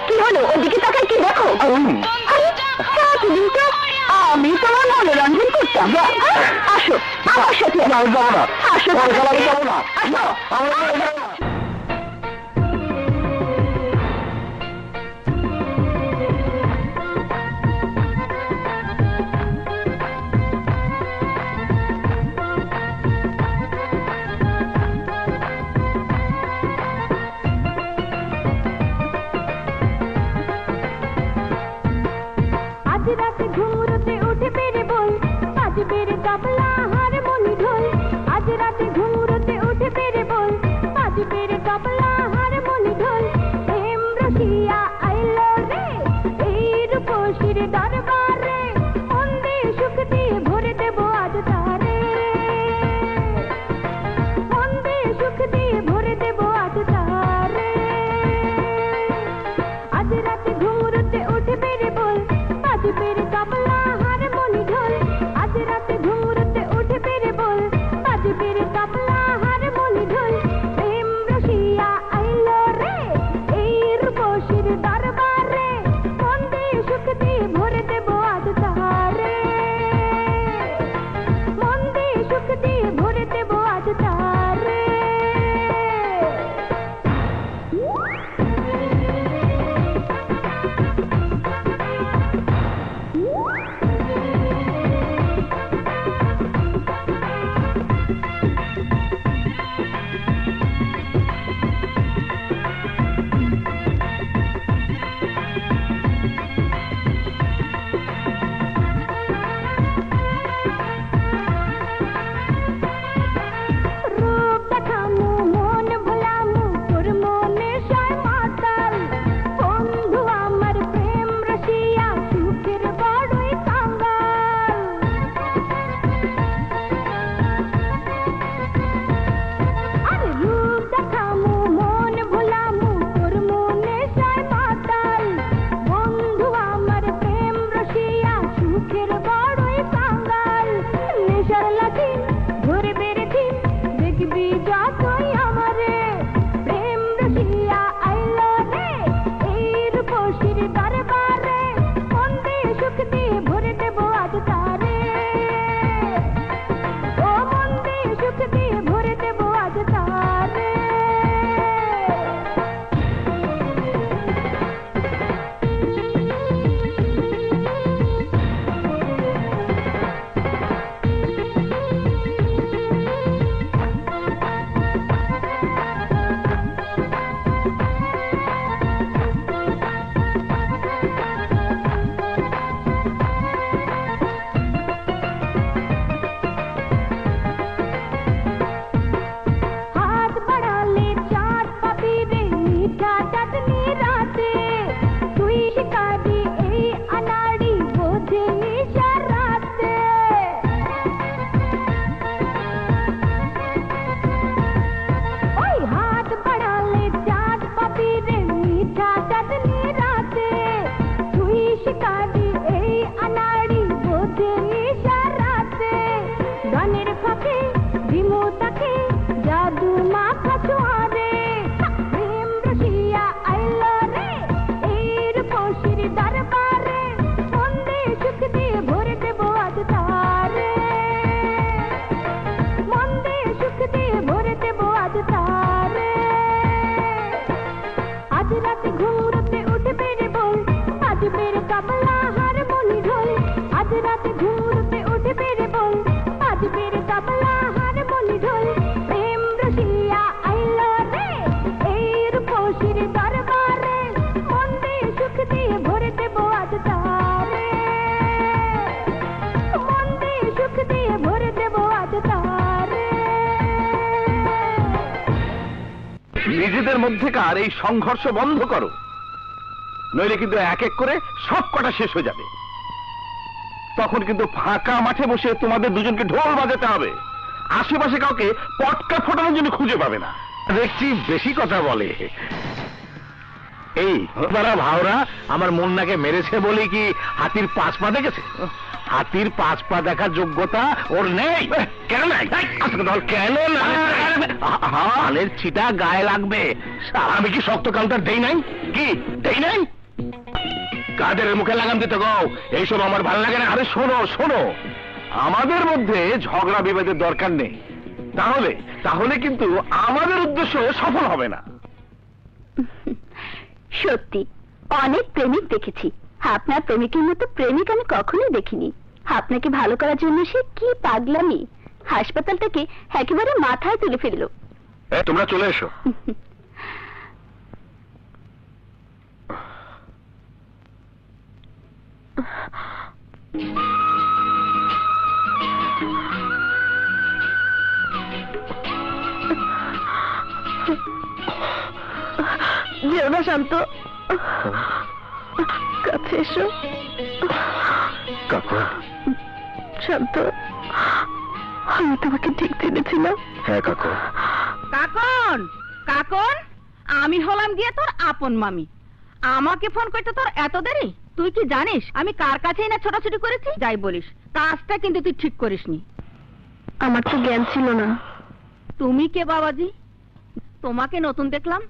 কি হলো? ওদিকে তাকায় কি দেখো? আমি তোমার মনোরঞ্জন করতাম। আসো আমার সাথে। আসো, আসো। নিজেদের মধ্যেকার এই সংঘর্ষ বন্ধ করো, নইলে কিন্তু এক এক করে সব কটা শেষ হয়ে যাবে। তখন কিন্তু ফাঁকা মাঠে বসে তোমাদের দুজনকে ঢোল বাজাতে হবে, আশেপাশে কাউকে পটকা ফোটানোর জন্য খুঁজে পাবে না। দেখছি বেশি কথা বলে। এই তারা ভাওরা আমার মুন্নাকে মেরেছে বলে কি হাতির 5 পা দেখেছে? হাতির 5 পা দেখার যোগ্যতা ওর নেই। কেন নাই? কেন হালের ছিটা গায়ে লাগবে। আমি কি শক্ত কাউন্টার দেই নাই? কি দেই নাই? কাদের মুখে লাগাম দিতে গো, এইসব আমার ভালো লাগে না। আরে শোনো শোনো, আমাদের মধ্যে ঝগড়া বিবাদের দরকার নেই, তাহলে তাহলে কিন্তু আমাদের উদ্দেশ্য সফল হবে না। সত্যি অনেক প্রেমিক দেখেছি, আপনার প্রেমিকের মতো প্রেমিক আমি কখনোই দেখিনি। আপনাকে ভালো করার জন্য সে কি পাগলামি, হাসপাতালটাকে একেবারে মাথায় তুলে ফেললো। তোমরা চলে এসো। যেও না শান্ত, কাছে এসো। কাকন, শান্ত, আমি তোমাকে ঠিক চিনেছিলাম। হ্যাঁ কাকন। কাকন, কাকন, আমি হলাম গিয়ে তোর আপন মামি। আমাকে ফোন করতে তোর এত দেরি? তুই কি জানিস আমি কার কাছেই না ছোটাছুটি করেছি? যাই বলিস, কাজটা কিন্তু তুই ঠিক করিসনি। আমার তো জ্ঞান ছিল না। তুমি কে বাবাজি? তোমাকে নতুন দেখলাম।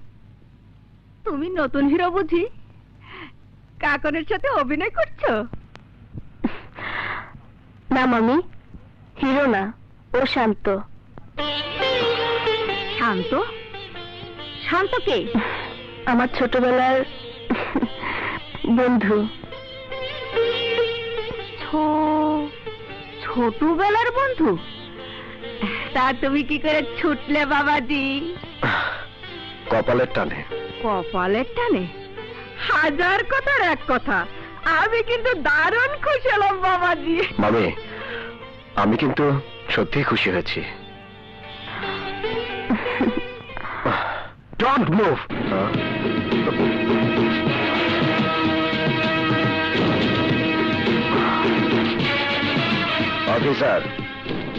তুমি নতুন হিরো বুঝি? কাকনের সাথে অভিনয় করছো? না মামি, হিরো না, ও শান্ত। শান্ত? শান্ত কে? আমার ছোটবেলার বন্ধু। ছোটবেলার বন্ধু? তা তুমি কি করে ছুটলে বাবাজি? কপালের টানে। কপালের টানে? হাজার কথার এক কথা, আমি কিন্তু দারুণ খুশি হলাম বাবাজি। মামি, আমি কিন্তু সত্যি খুশি হয়েছি। Don't move. অফিসার,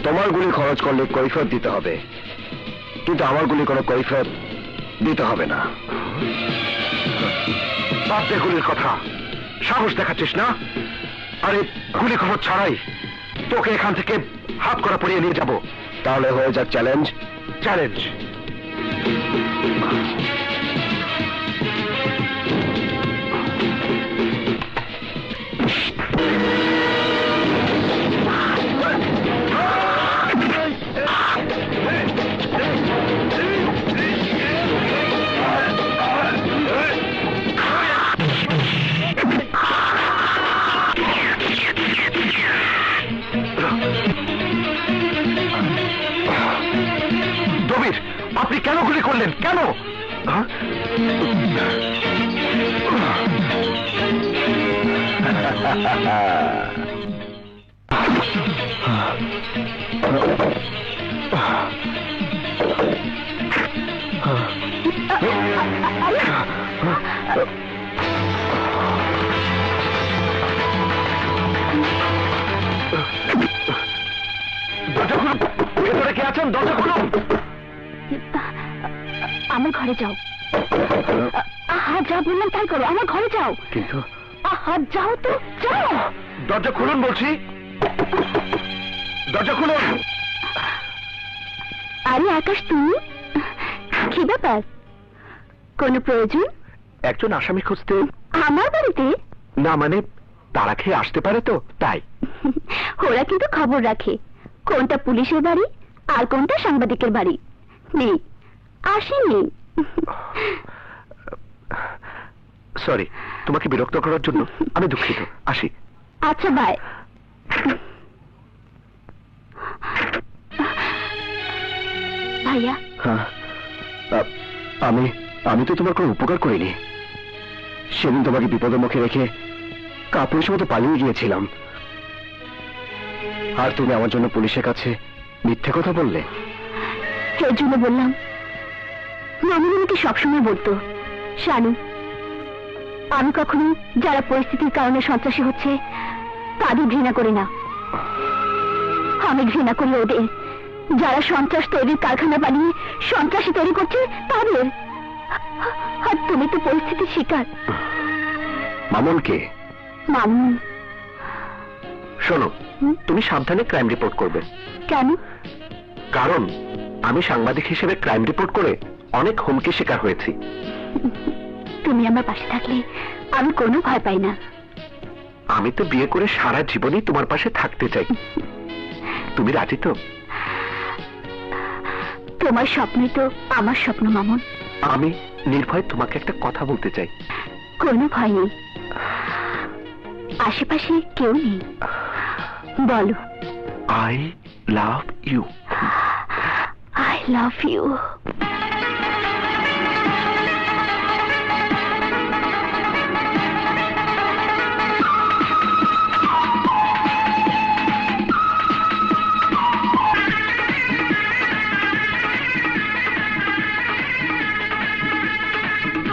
তোমার গুলি খরচ করলে কৈফিয়ত দিতে হবে, কিন্তু আমার গুলি কোনো কৈফিয়ত দিতে হবে না। বাপে গুলির কথা, সাহস দেখাচ্ছিস না? আরে গুলি খরচ ছাড়াই তোকে এখান থেকে হাত করা পরিয়ে নিয়ে যাব। তাহলে হয়ে যাক চ্যালেঞ্জ। চ্যালেঞ্জ? আপনি কেন গুলি করলেন? কেন? দরজা খুলুন, ভেতরে কে আছেন? দরজা খুলুন। আমার ঘরে যাও। আহা, যা বললাম তাই করো, আমার ঘরে যাও। কিন্তু আহা, যাও তো, যাও। দরজা খুলুন বলছি, দরজা খুলুন। আরে আকাশ, তুমি কি ব্যাপার? কোনো প্রয়োজন? একজন আসামি খুঁজতে। আমার বাড়িতে? না মানে তারা খেয়ে আসতে পারে তো, তাই। ওরা কিন্তু খবর রাখে কোনটা পুলিশের বাড়ি আর কোনটা সাংবাদিকের বাড়ি। নেই, আসেনি। সরি, তোমাকে বিরক্ত করার জন্য আমি দুঃখিত। আসি। আচ্ছা, বাই। ভাইয়া, হ্যাঁ, আমি আমি তো তোমার কোনো উপকার করিনি। সেদিন তোমাকে বিপদের মুখে রেখে কাপুরুষের মতো পালিয়ে গিয়েছিলাম, আর তুমি আমার জন্য পুলিশের কাছে মিথ্যে কথা বললে। এর জন্য বললাম মামুন আমাকে সবসময় বলতো, শানু, আমি কখনো যারা পরিস্থিতির কারণে সন্ত্রাসী হচ্ছে তাদের ঘৃণা করি না, আমি ঘৃণা করি ওদের যারা সন্ত্রাস তৈরির কারখানা বানিয়ে সন্ত্রাসী তৈরি করছে তাদের। আর তুমি তো পরিস্থিতির শিকার। মামুনকে? মামুন। শোনো, তুমি সাবধানে ক্রাইম রিপোর্ট করবে। কেন? কারণ আমি সাংবাদিক হিসেবে ক্রাইম রিপোর্ট করে অনেক হুমকি শিকার হয়েছি। তুমি আমার পাশে থাকলে আমি কোনো ভয় পাই না। আমি তো বিয়ে করে সারা জীবনই তোমার পাশে থাকতে চাই। তুমি রাজি তো? তোমার স্বপ্নই তো আমার স্বপ্ন মামুন। আমি নির্ভয় তোমাকে একটা কথা বলতে চাই। কোনো ভয় নেই, আশেপাশে কেউ নেই, বলো। I love you. I love you.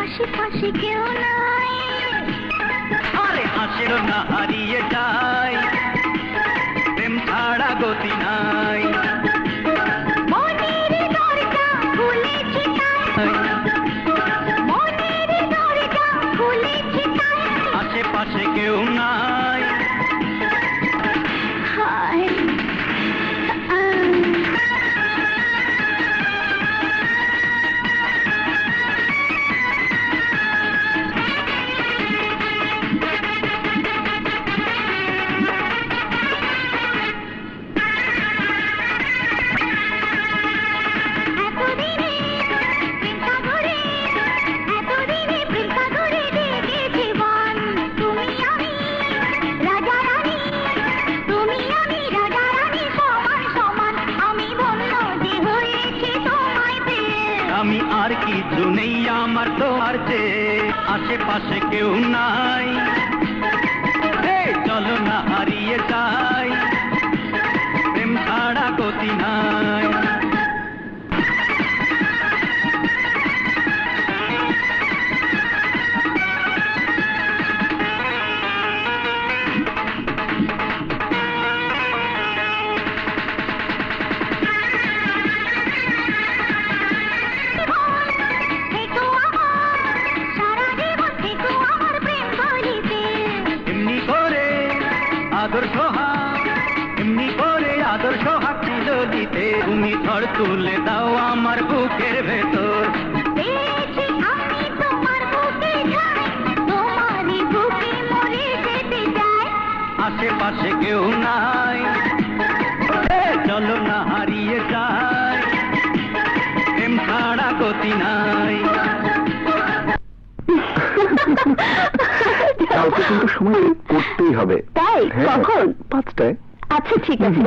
আশেপাশে কেউ নাই, আরে হাসির না হারিয়ে যায়, প্রেম ছাড়া গতি নাই। মনের দরজা খুলেছি তাই, মনের দরজা খুলেছি তাই, আশেপাশে কেউ নাই। হায় আমি আর কিছু নেই আমার তো আর চেয়ে, আশেপাশে কেউ নাই। চলো না হারিয়ে যাই, প্রেম ছাড়া গতি নাই। আদর্শ হাত, এমনি করে আদর্শ হাত ছিল দিতে, তুমি ঝড় তুলে দাও আমার বুকের ভেতর। আশেপাশে কেউ নাই, চলো না হারিয়ে যাই, প্রেম ছাড়া গতি নাই। কাউকে কিন্তু সময় করতেই হবে। তাই? কখন? 5টায়। আচ্ছা ঠিক আছে।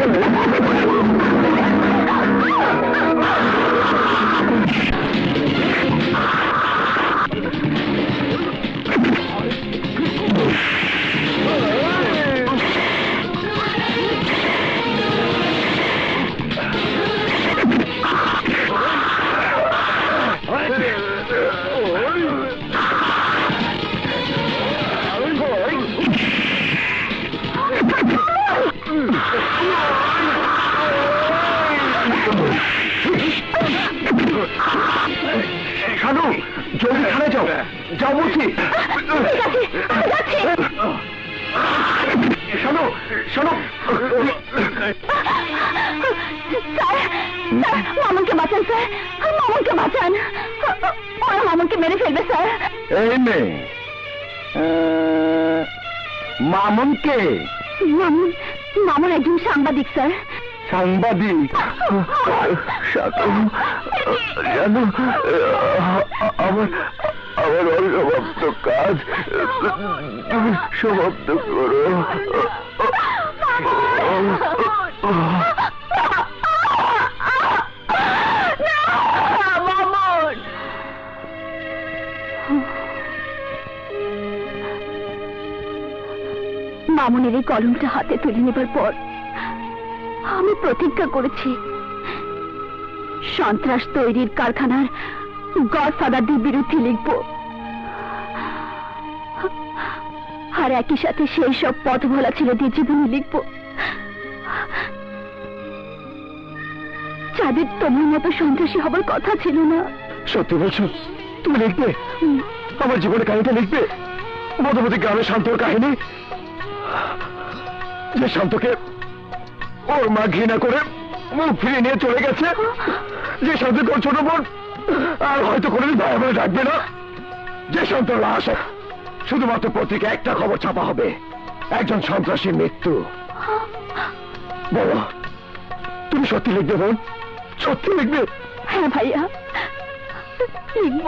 শানু, জলদি থানায় যাও, যাও বলছি। শানু, শানু। মামুনকে বাঁচান স্যার, মামুনকে বাঁচান, ওরা মামুনকে মেরে ফেলবে স্যার। এই মেয়ে, মামুনকে? মামুন, মামুন একজন সাংবাদিক স্যার। সাংবাদিক? জানো, আমার আমার অসমাপ্ত কাজ তুমি সমাপ্ত করো। মামুনের এই কলমটা হাতে তুলে নেবার পর আমি প্রতিজ্ঞা করেছি, সন্ত্রাস তৈরির কারখানার গডফাদারদের বিরুদ্ধে লিখব, আর একই সাথে সেই সব পথ ভোলা ছেলেদের জীবনী লিখব যাদের তোমার মতো সন্ত্রাসী হবার কথা ছিল না। সত্যি বলছো? তুমি লিখবে আমার জীবনের কাহিনীটা লিখবে? মধুমতি গ্রামে শান্তর কাহিনী, যে শান্তকে ওর মা ঘৃণা করে মুখ ফিরিয়ে নিয়ে চলে গেছে, যে শান্তকে ওর ছোট বোন আর হয়তো কোনোদিন ভাই বলে ডাকবে না, যে শান্তর লাশ শুধুমাত্র পত্রিকা একটা খবর ছাপা হবে, একজন সন্ত্রাসীর মৃত্যু। বলো তুমি সত্যি লিখবে বোন? সত্যি লিখবে? হ্যাঁ ভাইয়া, লিখব।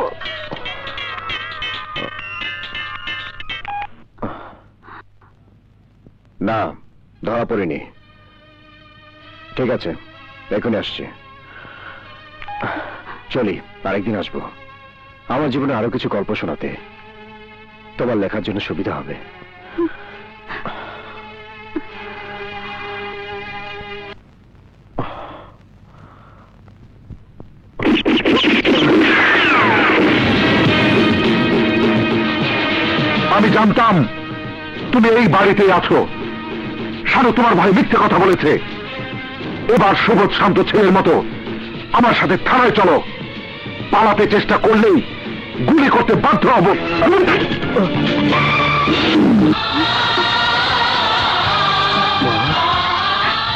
না, ধরা পড়িনি। ঠিক আছে, এখনই আসছি। চলি, আরেকদিন আসবো। আমার জীবনে আরো কিছু গল্প শোনাতে, তোমার লেখার জন্য সুবিধা হবে। আমি জানতাম তুমি এই বাড়িতেই আছো। শানু তোমার ভাই মিথ্যে কথা বলেছে। এবার সুবোধ শান্ত ছেলের মতো আমার সাথে থানায় চলো। পালাতে চেষ্টা করলেই গুলি করতে বাধ্য হব।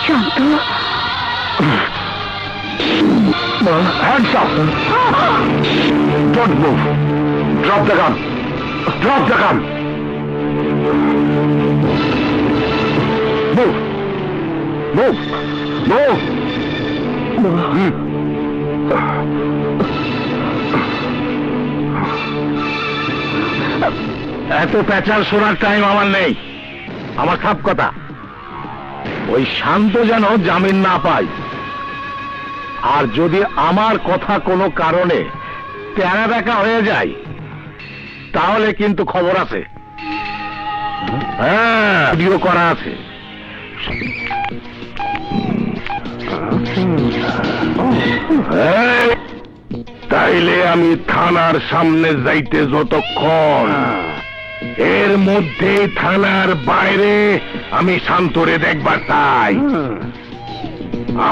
শান্ত, Hands up! Don't move! Drop the gun! Drop the gun! Move! Move! Move! এত প্যাচার শোনার টাইম আমার নেই। আমার সব কথা, ওই শান্ত যেন জামিন না পায়। আর যদি আমার কথা কোনো কারণে তেরা বেঁকা হয়ে যায় তাহলে কিন্তু খবর আছে। হ্যাঁ, ভিডিও করা আছে। তাইলে আমি থানার সামনে যাইতে যতক্ষণ, এর মধ্যে থানার বাইরে আমি শান্তরে দেখবার চাই।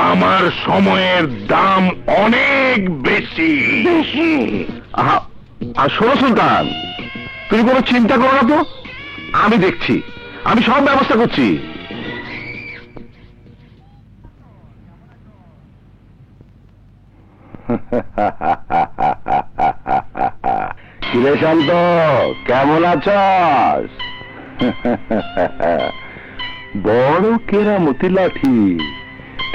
আমার সময়ের দাম অনেক বেশি। আর শোনো সুলতান, তুমি কোনো চিন্তা করো না তো, আমি দেখছি, আমি সব ব্যবস্থা করছি। কিরে শান্ত, কেমন আছস? বড় কেরামতি লাঠি,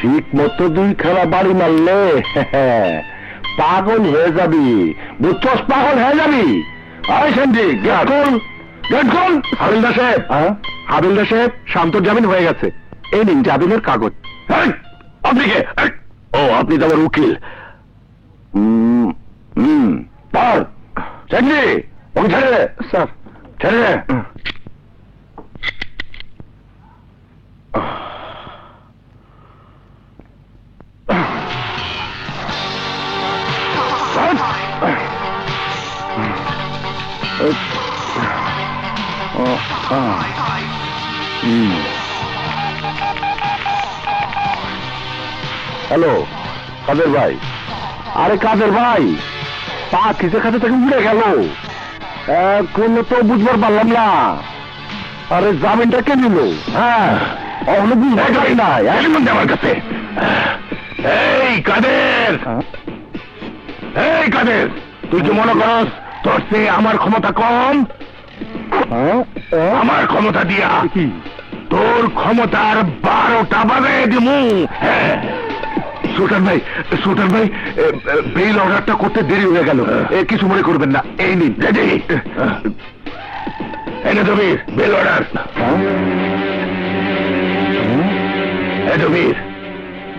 ঠিক মতো দুই খেলা বাড়ি মারলে পাগল হয়ে যাবি, বুঝছস? পাগল হয়ে যাবি। হাবিলদার সাহেব, হাবিলদার সাহেব, শান্তর জামিন হয়ে গেছে। এই নিন জামিনের কাগজ। আপনি কে? ও, আপনি তো আমার উকিল। ছেড়ে ওকে, ছেড়ে দে স্যার, ছেড়ে দে। হ্যালো কাদের ভাই? আরে কাদের ভাই, পা কিসের কাছে থেকে উড়ে গেল, কোনো তো বুঝবার পারলাম না। আরে জামিনটা কে নিল? হ্যাঁ, বুঝতে পারি না আমার কাছে। এই কাদের, এই কাদের, তুই কি মনে করস তোর চেয়ে আমার ক্ষমতা কম? আমার ক্ষমতা দিয়া তোর ক্ষমতার 12টা বাজে দিমু। সুলতান ভাই, সুলতান ভাই, বেইল অর্ডারটা করতে দেরি হয়ে গেল, কিছু মনে করবেন না। এই নিন। এনে জমির বেল অর্ডার। জমির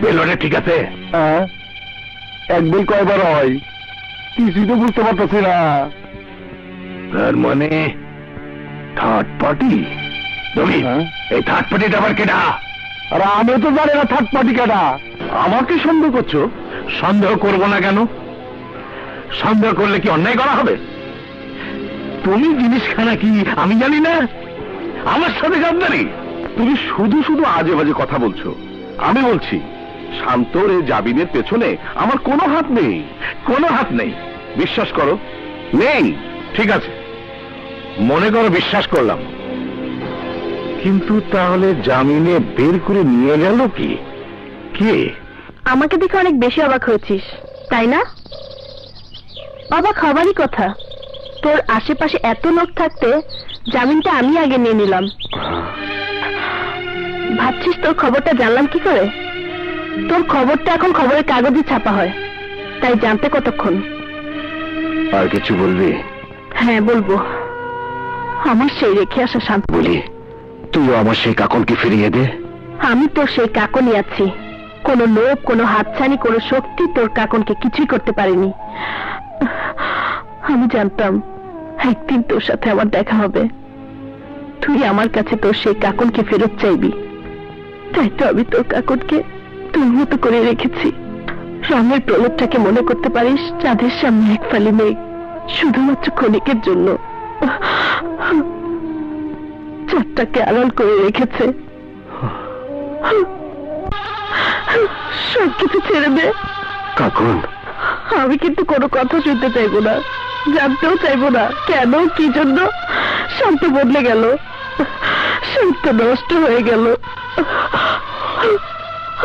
বেল অর্ডার ঠিক আছে? এক বিল কয়বার হয় কিছুই তো বুঝতে পারতেছি না। তার মানে থার্ড পার্টি? জমির, এই থার্ড পার্টিটা আবার কেডা? আর আমি তো জানি না থার্ড পার্টি কেডা। আমাকে সন্দেহ করছো? সন্দেহ করবো না কেন? সন্দেহ করলে কি অন্যায় করা হবে? তুমি জিনিসখানা কি আমি জানি না? আমার সাথে গাদ্দারি? তুমি শুধু শুধু আজে বাজে কথা বলছো। আমি বলছি শান্তর এই জামিনের পেছনে আমার কোনো হাত নেই, কোনো হাত নেই। বিশ্বাস করো নেই। ঠিক আছে, মনে করো বিশ্বাস করলাম, কিন্তু তাহলে জামিনে বের করে নিয়ে গেল কি? কে? আমাকে দেখে অনেক বেশি অবাক হয়েছিস, তাই না? অবাক হবারই কথা। তোর আশেপাশে এত লোক থাকতে জামিনটা আমি আগে নিয়ে নিলাম। ভাবছিস তোর খবরটা জানলাম কি করে? তোর খবরটা এখন খবরের কাগজে ছাপা হয়, তাই জানতে কতক্ষণ? আর কিছু বলবি? হ্যাঁ বলবো। আমার সেই রেখে আসা শান্ত বলি, তুইও আমার সেই কাকনকে ফিরিয়ে দে। আমি তো সেই কাকনই আছি। কোনো লোভ, কোনো হাতছানি, কোনো শক্তি তোর কাকনকে কিছুই করতে পারেনি। আমি জানতাম একদিন তোর সাথে আমার দেখা হবে, তুই আমার কাছে তোর সেই কাকনকে ফেরত চাইবি। তাই তো আমি তোর কাকনকে তোর মতো করে রেখেছি। রঙের প্রলোভটাকে মনে করতে পারিস? চাঁদের সামনে এক ফালি মেঘ, শুধুমাত্র ক্ষণিকের জন্য চাঁদটাকে আড়াল করে রেখেছে। সবকিছু ছেড়ে দে কাকন। আমি কিন্তু কোনো কথা শুনতে চাইবো না, জানতেও চাইবো না কেন, কি জন্য শান্ত বদলে গেল, শান্ত নষ্ট হয়ে গেল।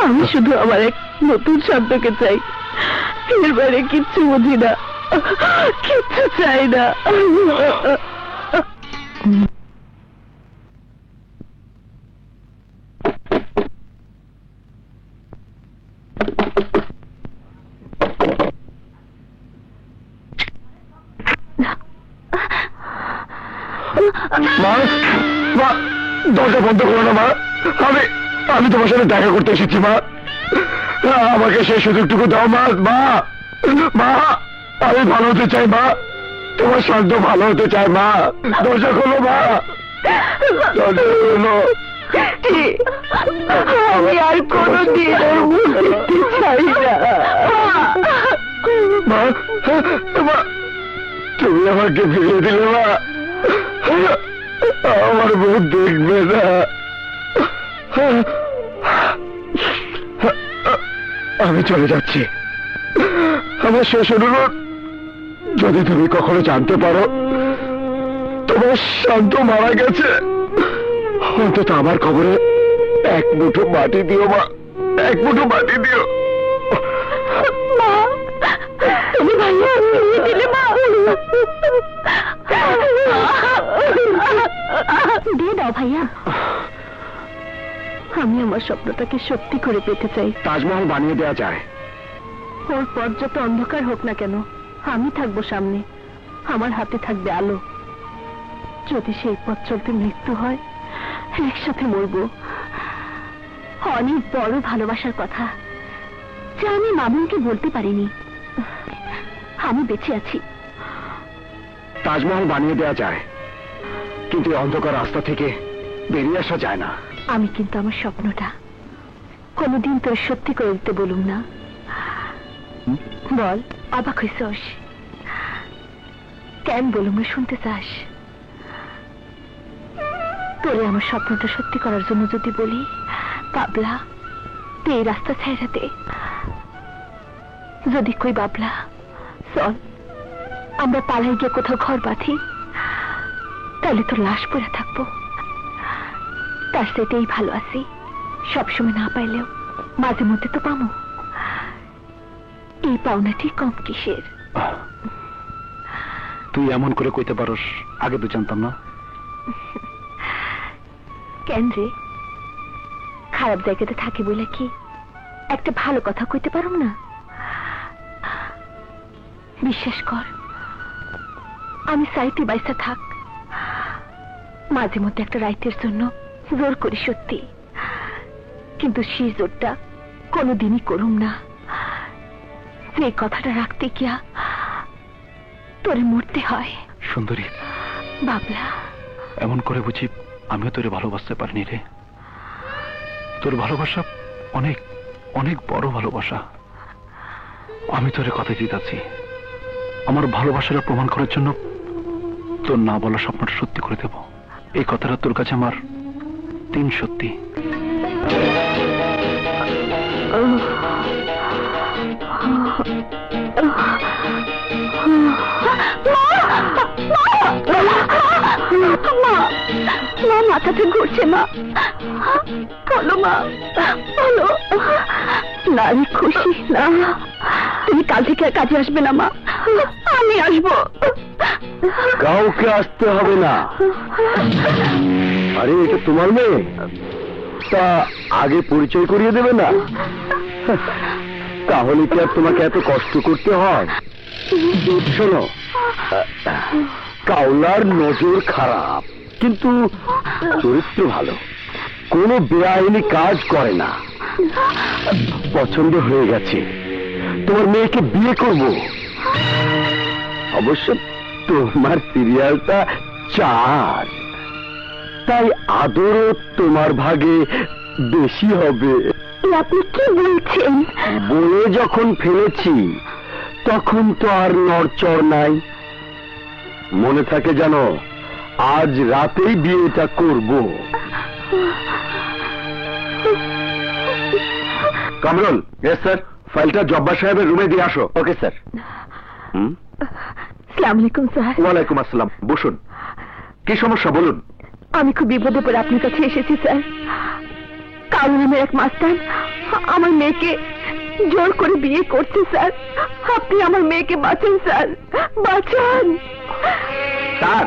আমি শুধু আমার এক নতুন শান্তকে চাই, এর বাইরে কিচ্ছু বুঝি না, কিচ্ছু চাই না। মা, মা, দরজা বন্ধ করো না মা। আমি তোমার সাথে দেখা করতে এসেছি মা। আমাকে সেই সুযোগটুকু দাও মা। মা, মা, আমি ভালো হতে চাই মা। তোমার শান্ত ভালো হতে চাই মা। দরজা খোলো মা, দরজা খোলো। আমি আর কোনোদিন ওর মুখ দেখতে চাই না। মা, মা, তুমি আমাকে ফিরিয়ে দিলে মা। আমার মুখ দেখবে না। আমি চলে যাচ্ছি। আমার শেষ অনুরোধ, যদি তুমি কখনো জানতে পারো তোমার শান্ত মারা গেছে, অন্তত আমার খবরে এক মুঠো মাটি দিও মা, এক মুঠো মাটি দিও। তুমি ভাইয়া ফিরিয়ে দিলে মা। দিয়ে দাও ভাইয়া। আমি আমার স্বপ্নটাকে সত্যি করে পেতে চাই। তাজমহল বানিয়ে দেওয়া যায়। ওর পথ যত অন্ধকার হোক না কেন, আমি থাকবো সামনে, আমার হাতে থাকবে আলো। যদি সেই পথ চলতে মৃত্যু হয়, একসাথে মরবো। অনেক বড় ভালোবাসার কথা, যা আমি মামুনকে বলতে পারিনি। আমি বেঁচে আছি। তাজমহল বানিয়ে দেওয়া যায়, কিন্তু এই অন্ধকার রাস্তা থেকে বেরিয়ে আসা যায় না। আমি কিন্তু আমার স্বপ্নটা কোনোদিন তোর সত্যি করে দিতে বলুম না। বল, অবাক হইছস কেন? বলুম না, শুনতে চাস? তোরে আমার স্বপ্নটা সত্যি করার জন্য যদি বলি, বাবলা তুই এই রাস্তা ছাইড়া দে। যদি কই বাবলা চল আমরা পাড়ায় গিয়ে কোথাও ঘর বাঁধি, তাহলে তোর লাশ পড়ে থাকবো। তার সাথেই ভালো আছি, সবসময় না পাইলেও মাঝে মধ্যে তো পাবো। এই পাওনাটি কম কিসের? তুই এমন করে কইতে পারস, আগে তো জানতাম না। কেন রে, খারাপ জায়গাতে থাকি বলে কি একটা ভালো কথা কইতে পারুম না? বিশ্বাস কর, আমি চাইতে বাইসা থাক, মাঝে মধ্যে একটা রাইতের জন্য জোর করি সত্যি, কিন্তু সেই জোরটা কোনোদিনই করুম না। যে কথাটা রাখতে গিয়া তোরে মরতে হয়। সুন্দরী বাবলা, এমন করে বুঝি আমিও তোরে ভালোবাসতে পারিনি রে। তোর ভালোবাসা অনেক অনেক বড় ভালোবাসা। আমি তোরে কথা দিতেছি, আমার ভালোবাসাটা প্রমাণ করার জন্য তোর না বলা স্বপ্নটা সত্যি করে দেব। এই কথাটা তোর কাছে আমার 3 সত্যি। মা মাথাটা ঘুরছে মা, বলো মা, বলো। না আমি খুশি না, তুমি কাল থেকে আর কাজে আসবে না মা, আমি আসবো। কাউকে আসতে হবে না। আরে এটা তোমার মেয়ে, তা আগে পরিচয় করিয়ে দেবে না? তাহলে কি আর তোমাকে এত কষ্ট করতে হয়? শোনো, কাউলার নজর খারাপ কিন্তু চরিত্র ভালো, কোনো বেআইনি কাজ করে না। পছন্দ হয়ে গেছে, তোমার মেয়েকে বিয়ে করব। অবশ্য তোমার সিরিয়ালটা 4, তাই আদরও তোমার ভাগে বেশি হবে। আপনি কি বলছেন? বলে যখন ফেলেছি তখন তো আর নড়চড় নাই। মনে থাকে জানো, আজ রাতেই বিয়েটা করব। কামরুল, ইয়েস স্যার, ফাইলটা জব্বার সাহেবের রুমে দিয়ে আসো। Okay sir. আসসালামু আলাইকুম স্যার। ওয়ালাইকুম আসসালাম, বসুন। কি সমস্যা বলুন। আমি খুব বিপদে পড়ে আপনার কাছে এসেছি স্যার। কারণ নামের এক মাস্টার আমার মেয়েকে জোর করে বিয়ে করছে স্যার। আপনি আমার মেয়েকে বাঁচান স্যার, বাঁচান। স্যার,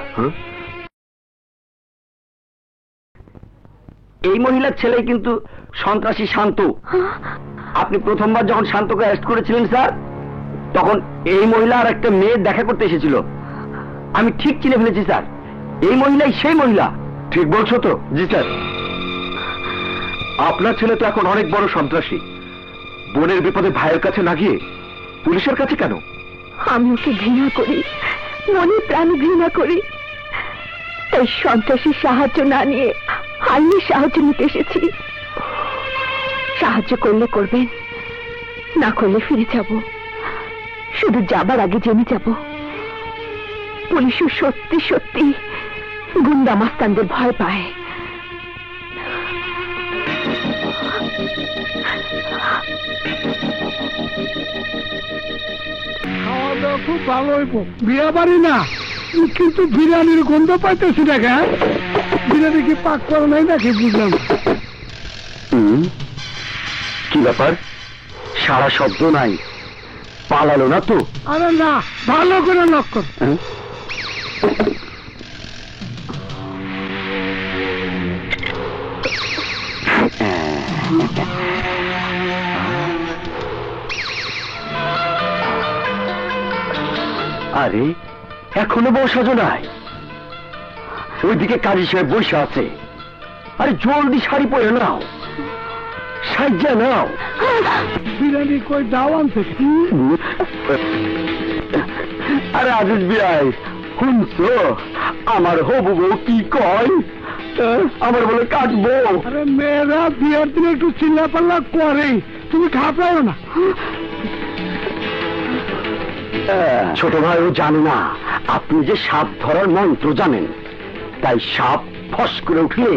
এই মহিলার ছেলে কিন্তু সন্ত্রাসী শান্ত। আপনি প্রথমবার যখন শান্তকে অ্যারেস্ট করেছিলেন স্যার, তখন এই মহিলা আর একটা মেয়ে দেখা করতে এসেছিল। আমি ঠিক চিনে ফেলেছি স্যার, এই মহিলাই সেই মহিলা। ঠিক বলছো তো? জি স্যার। আপনার ছেলে তো এখন অনেক বড় সন্ত্রাসী। বোনের বিপদে ভাইয়ের কাছে না গিয়ে পুলিশের কাছে কেন? আমি ওকে ঘৃণা করি, মনে প্রাণে ঘৃণা করি। এই সন্ত্রাসীর সাহায্য না নিয়ে আইনের সাহায্য নিতে এসেছি। সাহায্য করলে করবেন, না করলে ফিরে যাব। শুধু যাবার আগে জেনে যাব পুলিশও সত্যি সত্যি গুন্ডা মাস্তানদের ভয় পায়। খাওয়া দাওয়া খুব ভালো হইব, বিয়া বাড়ি না কিন্তু বিরিয়ানির গন্ধ পাইতেছি না। বিরিয়ানি কি পাক করা নাই নাকি বুঝলাম। কি ব্যাপার, সারা শব্দ নাই, পালালো না তো? আরে না, ভালো করে লক্ষ্য। আরে এখনো বসাজো নাই, ওইদিকে কাজী সাহেব বসে আছে। আরে জলদি শাড়ি পরে নাও, সাজ্জা নাও। বিরিয়ানি কই দাওয়ান থেকে? আরে আজিজ বিয়াই, শুনছো আমার হবু বউ কি কয়? আমার বলে কাটবো। আরে মেয়েরা বিয়ার দিনে একটু চিল্লা পাল্লা করে, তুমি ঘাবড়াও না। ছোট ভাই, ও জানে না আপনি যে সাপ ধরার মন্ত্র জানেন, তাই সাপ ফস করে উঠলে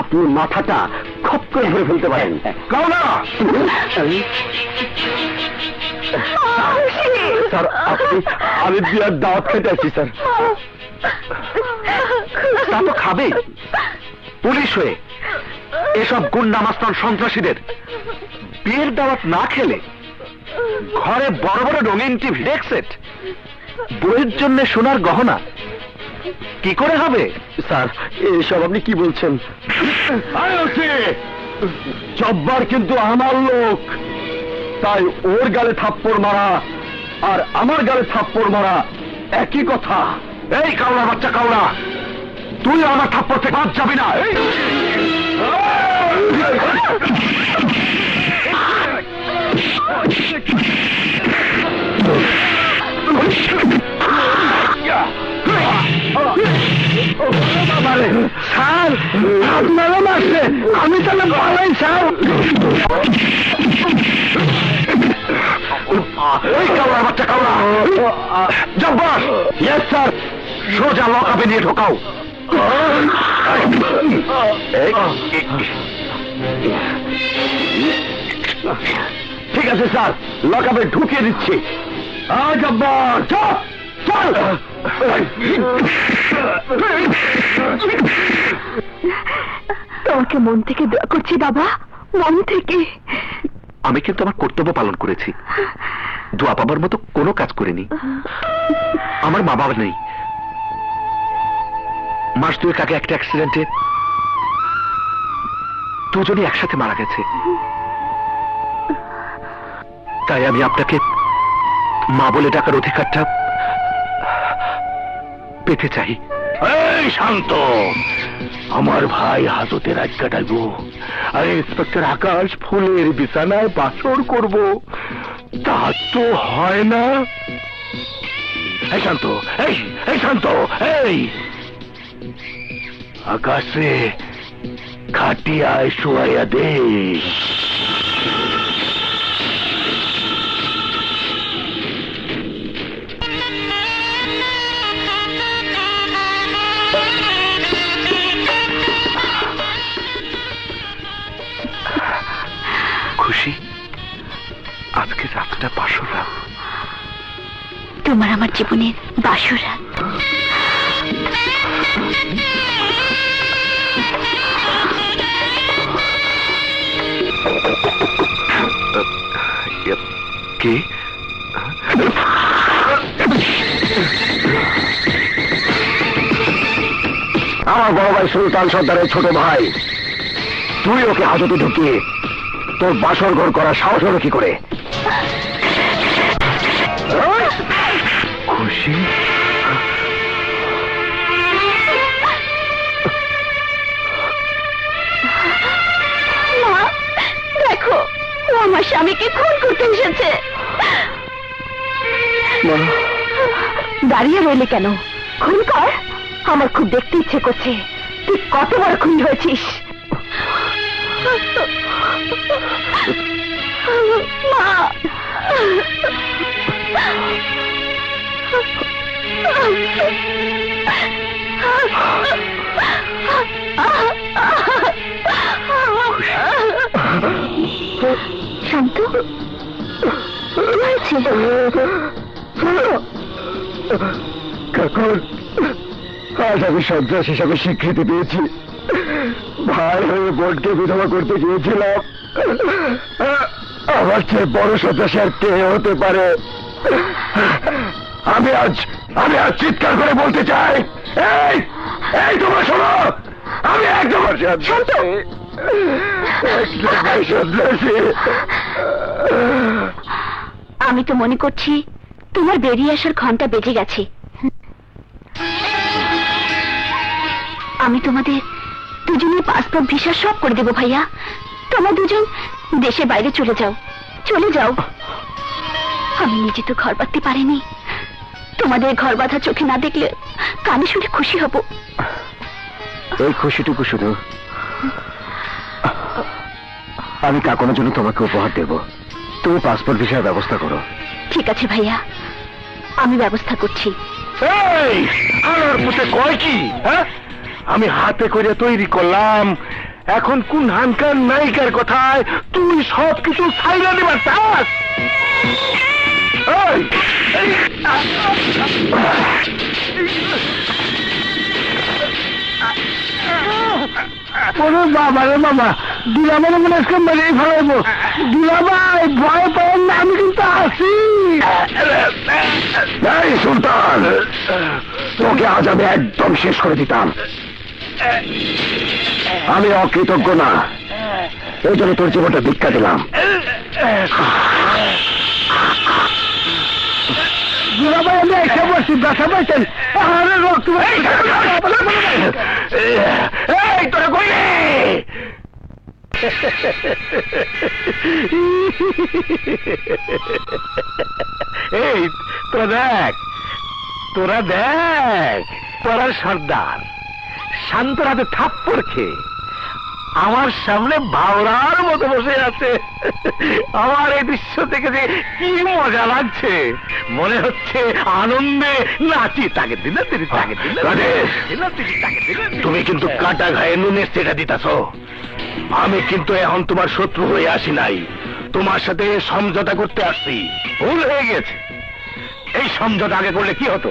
আপনি মাথাটা খপ করে ধরে ফেলতে পারেন। স্যার, আমি বিয়ার দাওয়াত খেতে আসছি স্যার। তা তো খাবে পুলিশ হয়ে এসব গুন্ডা মাস্তান সন্ত্রাসীদের বিয়ের দাওয়াত না খেলে ঘরে বড় বড় রঙিন টিভি ডেক সেট, বইয়ের জন্য সোনার গহনা কি করে হবে? স্যার, এসব আপনি কি বলছেন? জব্বার কিন্তু আমার লোক, তাই ওর গালে থাপ্পড় মারা আর আমার গালে থাপ্পড় মারা একই কথা। এই কাউলা বাচ্চা কাউলা, তুই আমার থাপ্পড় থেকে বাদ যাবি না। স্যার, আপনারা মারছে, আমি তাহলে পালাই স্যার। এই কাওড়ার বাচ্চা কাওড়া, জব্বার। ইয়েস স্যার, সোজা লকআপে নিয়ে ঢোকাও। ঠিক আছে স্যার, লকআপে ঢুকিয়ে দিচ্ছি। জব্বার চল চল। তোমাকে মন থেকে দোয়া করছি বাবা, মন থেকে। আমি কিন্তু আমার কর্তব্য পালন করেছি, দোয়া পাবার মতো কোনো কাজ করিনি। আমার মা বাবা নেই, মাস দুয়েক আগে একটা অ্যাক্সিডেন্টে দুজনই একসাথে মারা গেছে। তাই আমি আপনাকে মা বলে ডাকার অধিকারটা পেতে চাই। এই শান্ত, আমার ভাই হাজতে রাত কাটাইব, আর ইন্সপেক্টর আকাশ ফুলের বিছানায় বাসর করব, তা তো হয় না। এই শান্ত, এই শান্ত, এই আকাশে খাটিয়ায় শোয়াইয়া দে। খুশি, আজকে রাতটা বাসর রাত। তোমার আমার জীবনের বাসর রাত। কে? আমার বড় ভাই সুলতান সর্দারের ছোট ভাই, তুই ওকে হাজতে ঢুকিয়ে তোর বাসর ঘর করার সাহস হলো কি করে? খুশি, মা দেখো, ও আমার স্বামীকে খুন করতে এসেছে। দাঁড়িয়ে রইলে কেন? খুন কর, আমার খুব দেখতে ইচ্ছে করছে তুই কত বড় খুন হয়েছিস। মা, শান্ত, কি হয়েছে? কাকুন, আজ আমি সন্ত্রাস হিসাবে স্বীকৃতি পেয়েছি। ভাই হয়ে বোনকে বিধবা করতে গিয়েছিলাম। আমার চেয়ে বড় সন্ত্রাসী আর কে হতে পারে? আমি আজ চিৎকার করে বলতে চাই, এই তোমরা শোনো, আমি একদম সন্ত্রাসী। আমি তো মনে করছি তোমার বেরিয়ে আসার ঘন্টা বেজে গেছে। আমি তোমাদের দুজনের পাসপোর্ট ভিসা সব করে দেবো ভাইয়া। তোমরা দুজন দেশের বাইরে চলে যাও, চলে যাও। আমি নিজে তো ঘর বাঁধতে পারিনি, তোমাদের ঘর বাঁধা চোখে না দেখলে কানে শুনে খুশি হব। এই খুশিটুকু শুধু আমি কাকুনের জন্য তোমাকে উপহার দেব। তুমি পাসপোর্ট ভিসার ব্যবস্থা করো। ঠিক আছে ভাইয়া, আমি ব্যবস্থা করছি। এই আমার মুখে কয় কি? হ্যাঁ, আমি হাতে করে তৈরি করলাম, এখন কোন হানকার নায়িকার কথায় তুই সব কিছু ছাইরা দিবার চাস? বাবা রে বাবা, দুলাভাই মনে আজকে মেরেই ফেলাইবো। দুলাভাই ভয় পাবেন না, আমি কিন্তু আছি। এই সুলতান, তোকে আজ আমি একদম শেষ করে দিতাম। আমি অকৃতজ্ঞ না, এই জন্য তোর জীবনটা ভিক্ষা দিলাম। দুলাভাই আমি এসে বসছি, ব্যথা পাইছেন? আরে রক্ত, এই তোরা কই রে? এই তোরা দেখ তোরা সর্দার শান্তর হাতে থাপ্পড় খেয়ে আমার সামনে ভাওরার মতো বসে আছে। আমার এই দৃশ্য থেকে যে কি মজা লাগছে, মনে হচ্ছে আনন্দে নাচি। তাকে দিলে তুমি কিন্তু কাটা ঘায়ে নুনের সেটা দিতেছ। আমি কিন্তু এখন তোমার শত্রু হয়ে আসি নাই, তোমার সাথে সমঝোতা করতে আসছি। ভুল হয়ে গেছে। এই সমঝোতা আগে করলে কি হতো?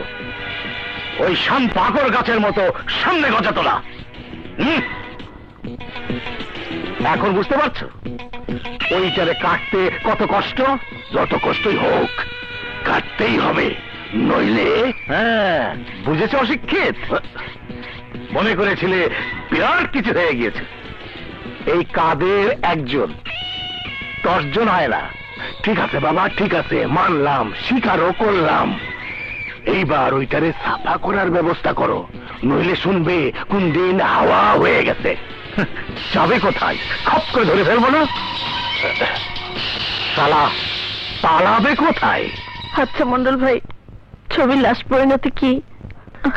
ওই পাকড় গাছের মতো সামনে গজা তোলা। এখন বুঝতে পারছো ওইটারে কাটতে কত কষ্ট? যত কষ্টই হোক কাটতেই হবে, নইলে। হ্যাঁ, বুঝেছো অশিক্ষিত? মনে করেছিলে বিরাট কিছু হয়ে গিয়েছে। এই কাদের একজন 10 জন হয় না। ঠিক আছে বাবা, ঠিক আছে, মানলাম, স্বীকারও করলাম। এইবার ওইটারে সাফা করার ব্যবস্থা করো, নইলে শুনবে কোন দিন হাওয়া হয়ে গেছে। যাবে কোথায়? খপ করে ধরে ফেলবো না? পালাবে কোথায়? আচ্ছা মন্ডল ভাই, ছবির লাস্ট পরিণতি কি?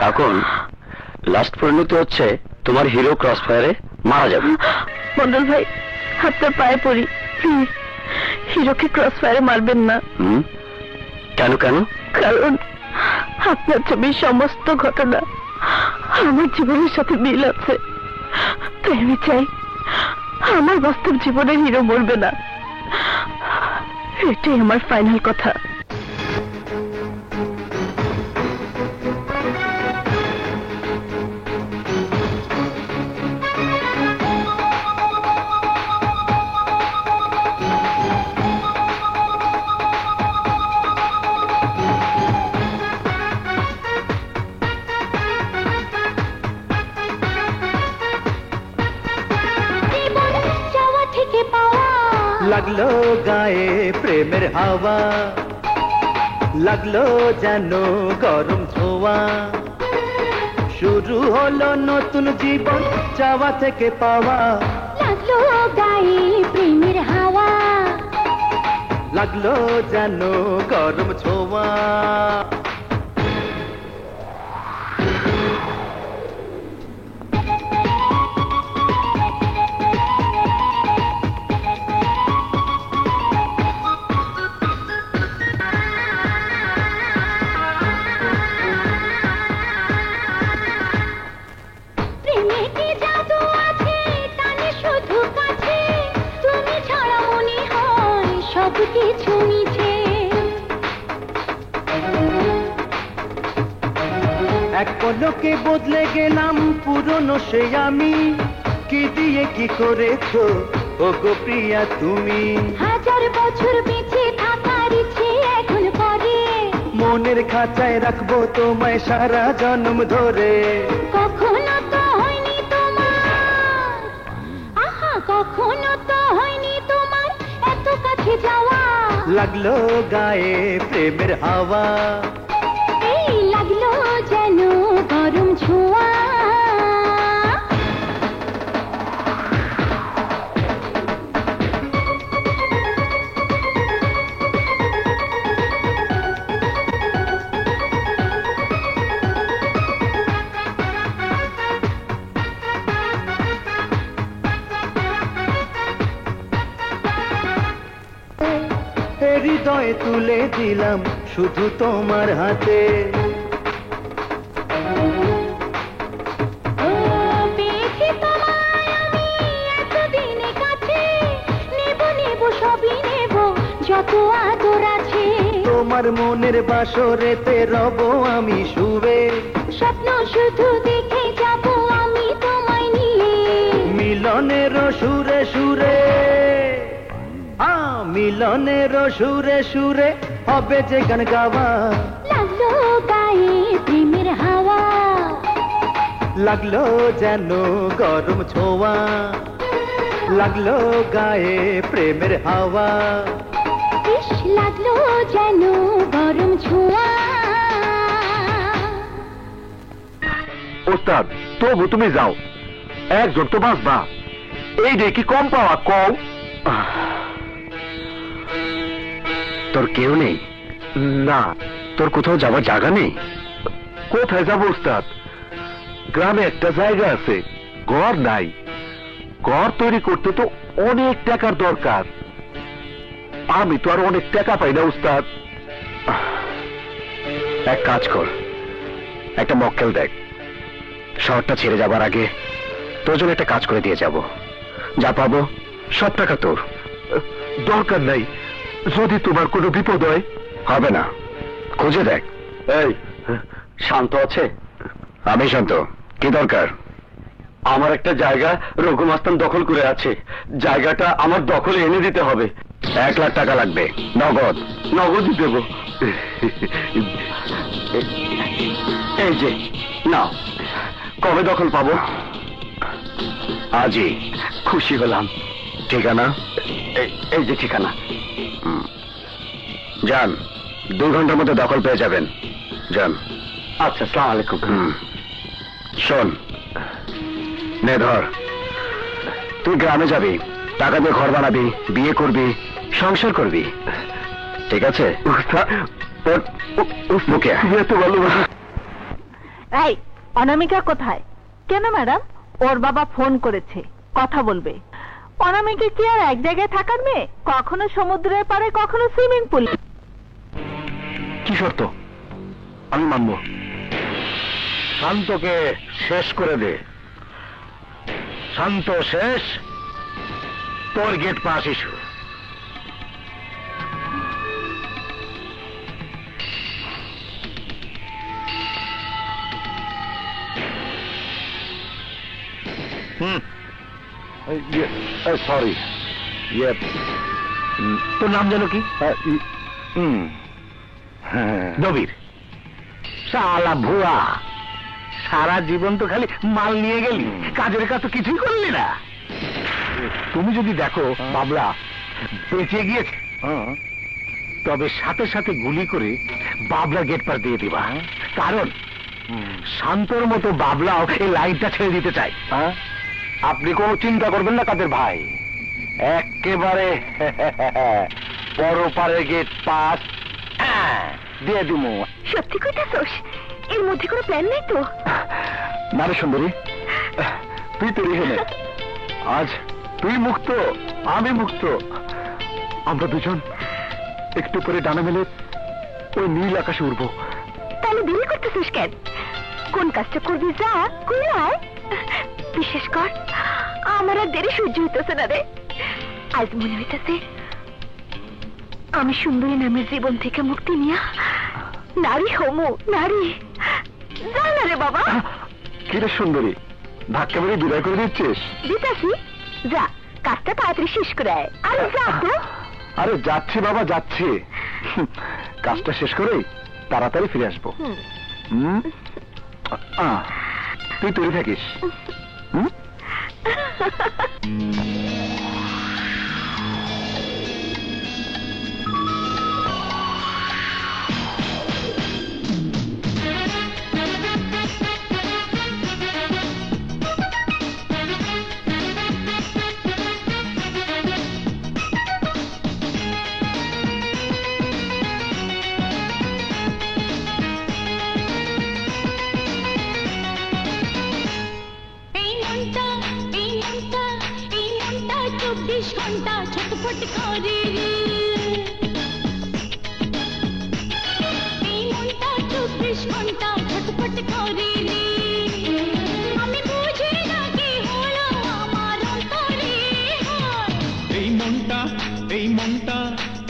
কাকন, লাস্ট পরিণতি হচ্ছে তোমার হিরো ক্রস ফায়ারে মারা যাবে। মন্ডল ভাই, আপনার পায়ে পড়ি, প্লিজ হিরোকে ক্রস ফায়ারে মারবেন না। কেন কেন? কারণ আপনার ছবির সমস্ত ঘটনা আমার জীবনের সাথে মিল আছে। তাই আমি চাই আমার বাস্তব জীবনের হিরো মরবে না। এটাই আমার ফাইনাল কথা। লাগলো গায়ে প্রেমের হাওয়া, লাগলো যেন গরম ছোঁয়া। শুরু হলো নতুন জীবন, চাওয়া থেকে পাওয়া। লাগলো গায়ে প্রেমের হাওয়া, লাগলো যেন গরম ছোঁয়া। এক পলকে বদলে গেলাম পুরনো সে আমি। কি দিয়ে কি করেছো ওগো প্রিয়া তুমি? 1000 বছর বেঁচে থাকার ইচ্ছে এখন করে। মনের খাঁচায় রাখবো তোমায় সারা জন্ম ধরে। কখনো তো হয়নি তোমার, আহা কখনো তো হয়নি তোমার এত কাছে যাওয়া। লাগলো গায়ে প্রেমের হাওয়া, এই লাগলো যেন গরম ছোঁয়া। হৃদয়ে তুলে দিলাম শুধু তোমার হাতে। পেয়েছি তোমায় আমি এতদিনে কাছে, নেব নেব সবই নেব যত আদর আছে। তোমার মনের বাসরেতে রব আমি শুবে। স্বপ্ন শুধু দেখে যাব আমি তোমায় নিয়ে। মিলনের সুরে সুরে, মিলনের সুরে সুরে হবে যে গান গাওয়া। লাগলো গায়ে প্রেমের হাওয়া, লাগলো যেন গরম ছোঁয়া। লাগলো গায়ে প্রেমের হাওয়া, ইস লাগলো যেন গরম ছোঁয়া। ওস্তাদ, তবু তুমি যাও, একজন তো বাঁচবা। এই যে কি কম পাওয়া কম। তোর কেউ নেই? না। তোর কোথাও যাওয়ার জায়গা নেই? কোথায় যাবো ওস্তাদ? গ্রামে একটা জায়গা আছে, ঘর নাই। ঘর তৈরি করতে তো অনেক টাকার দরকার। আমি তো আর অনেক টাকা পাই না উস্তাদ। এক কাজ কর, একটা মক্কেল দেখ। শহরটা ছেড়ে যাবার আগে তোর জন্য একটা কাজ করে দিয়ে যাব। যা পাবো সব টাকা তোর। দরকার নাই, যদি তোমার কোনো বিপদ হয়। হবে না, খুঁজে দেখ। এই শান্ত আছে? আমি শান্ত। কি দরকার? আমার একটা জায়গা রঘু মাস্তান দখল করে আছে, জায়গাটা আমার দখলে এনে দিতে হবে। 1 লাখ টাকা লাগবে, নগদ। নগদই দেব। এই যে নাও। কবে দখল পাবো? আজই। খুশি হলাম। ঠিকানা? এই যে ঠিকানা। যান, 2 ঘন্টার মধ্যে দখল পেয়ে যাবেন। যান। আচ্ছা, আসসালামু আলাইকুম। শোন, নে ধর। তুই গ্রামে যাবি, টাকা দিয়ে ঘর বানাবি, বিয়ে করবি, সংসার করবি, ঠিক আছে? মুখে আয়। তুমি এত ভালোবাসো। এই অনামিকা কোথায়? কেন ম্যাডাম? ওর বাবা ফোন করেছে, কথা বলবে। অনামিকা কি আর এক জায়গায় থাকার মেয়ে? কখনো সমুদ্রের পাড়ে, কখনো সুইমিং পুল। কি শর্ত? আমি মানব। শান্তকে শেষ করে দে। শান্ত শেষ, তোর গেট পাস ইস্যু। সরি, তোর নাম যেন কি? নবীর। শালা ভুয়া, সারা জীবন তো খালি মাল নিয়ে গেলি, কাজের কাজ তো কিছুই করলি না। তুমি যদি দেখো বাবলা বেঁচে গিয়েছে, তবে সাথে সাথে গুলি করে বাবলা গেট পার দিয়ে দিবা। কারণ শান্তর মতো বাবলাও এই লাইনটা ছেড়ে দিতে চাই। আপনি কোনো চিন্তা করবেন না কাদের ভাই, একেবারে পরপারে গেট পাস দিয়ে দিমু। সত্যি কইতাছস? এর মধ্যে কোনো প্ল্যান নেই তো? না রে সুন্দরী, তুই তৈরি হলে আজ তুই মুক্ত, আমি মুক্ত। আমরা দুজন একটু করে ডানা মেলে ওই নীল আকাশে উড়বো। তাহলে দেরি করতেছিস কেন? কোন কাজটা করবি যা কইরা আয়। বিশেষ কর, আমার আর দেরি সহ্য হইতেছে না রে। আজ মনে হইতেছে আমি সুন্দরী নামের জীবন থেকে মুক্তি নিয়া নারী হমু। নারী যা না রে বাবা। কিরে সুন্দরী, ধাক্কা মেরে বিদায় করে দিচ্ছিস? দিতাছি, যা কাজটা তাড়াতাড়ি শেষ করে আয়। আরে যা তো। আরে যাচ্ছি বাবা, যাচ্ছি। কাজটা শেষ করে তাড়াতাড়ি ফিরে আসবো। তুই তৈরি থাকিস।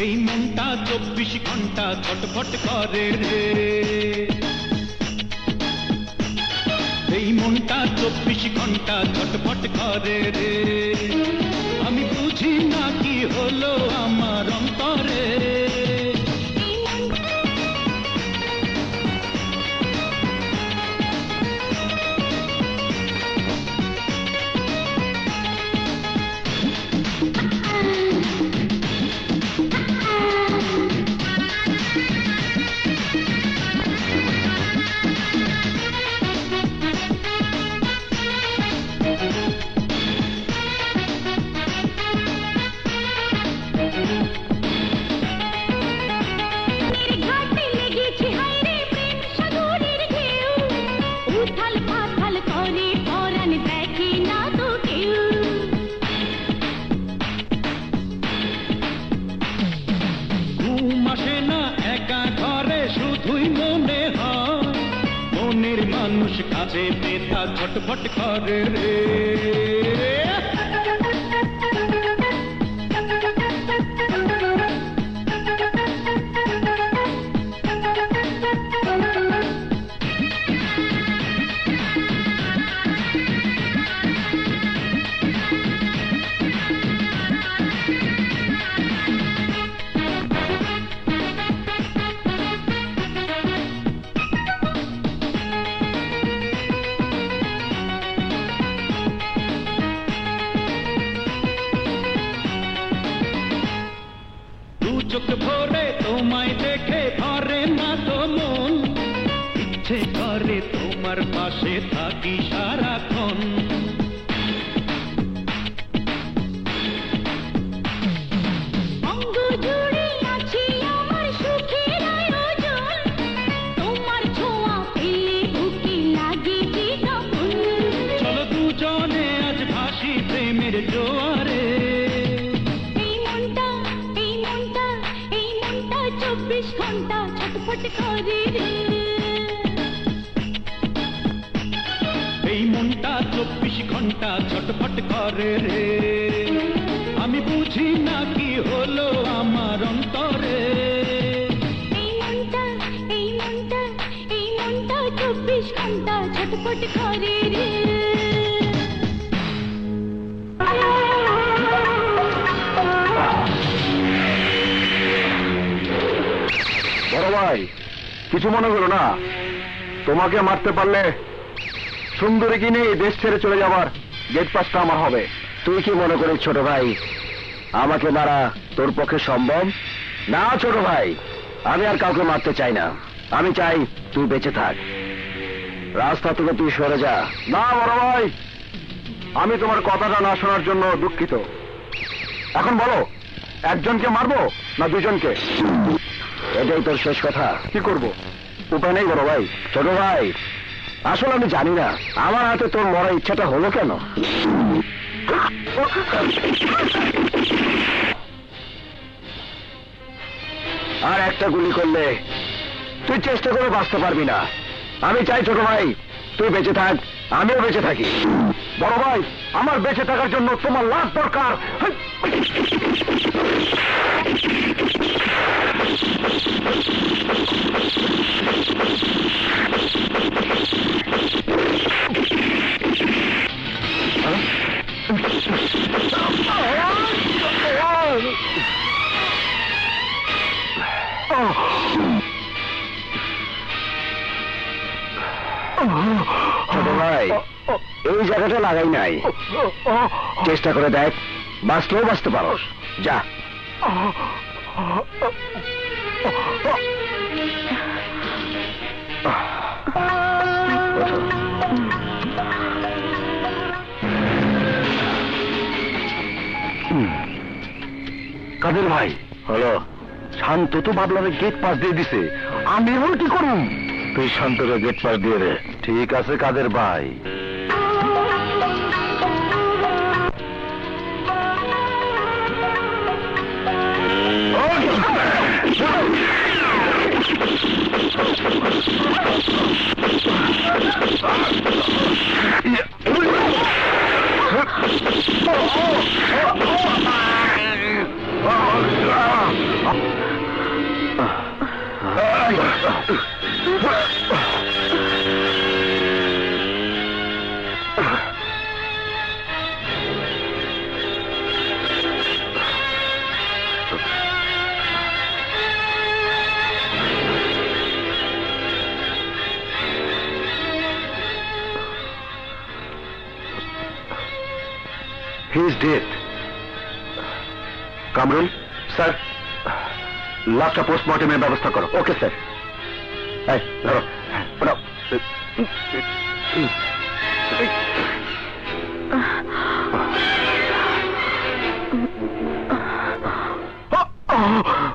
এই মনটা 24 ঘন্টা ছটফট করে রে। এই মনটা 24 ঘন্টা ছটফট করে রে। আমি বুঝি না কি হলো আমার অন্তরে। মনের মানুষ কাঁদে বেতা ছটফট করে রে চোখ ভরে তোমায় দেখে ধরে না তো মন ইচ্ছে করে তোমার পাশে থাকি সারাক্ষণ অঙ্গ জুড়ে আছে আমার সুখের আয়োজন তোমার ছোঁয়া পেলে বুকে লাগে যে তখন চলো দুজনে আজ ভাসি প্রেমের জোয়ারে এই মনটা 24 ঘন্টা ছটফট করে রে এই মনটা 24 ঘন্টা ছটফট করে রে আমি বুঝি না কি হলো আমার অন্তরে এই মনটা 24 ঘন্টা ছটফট করে রে বড় ভাই কিছু মনে করো না, তোমাকে মারতে পারলে সুন্দরী কিনে এই দেশ ছেড়ে চলে যাবার গেট পাসটা আমার হবে। তুই কি মনে করিস ছোট ভাই আমাকে মারা তোর পক্ষে সম্ভব না? ছোট ভাই আমি আর কাউকে মারতে চাই না, আমি চাই তুই বেঁচে থাক, রাস্তা থেকে তুই সরে যা। না বড় ভাই, আমি তোমার কথাটা না শোনার জন্য দুঃখিত। এখন বলো, একজনকে মারবো না দুজনকে? এটাই তোর শেষ কথা? কি করব? উপায় নেই বড় ভাই। ছোট ভাই আসলে আমি জানি না আমার হাতে তোর মরার ইচ্ছাটা হলো কেন। আর একটা গুলি করলে তুই চেষ্টা করে বাঁচতে পারবি না। আমি চাই ছোট ভাই তুই বেঁচে থাক, আমিও বেঁচে থাকি। বড় ভাই, আমার বেঁচে থাকার জন্য তোমার লাশ দরকার। ছোট ভাই এই জায়গাটা লাগাই নাই, চেষ্টা করে দেখ, বাঁচলেও বাঁচতে পারো। যা। কাদের ভাই? হলো শান্ত তো বাবলারে গেট পাস দিয়ে দিছে, আমি এখন কি করুম? তুই শান্তকে গেট পাস দিয়ে দে। ঠিক আছে কাদের ভাই। He is dead. Kamrul sir, লাশটা পোস্টমর্টমের ব্যবস্থা করো। Okay sir. এই ধরো, ওঠাও।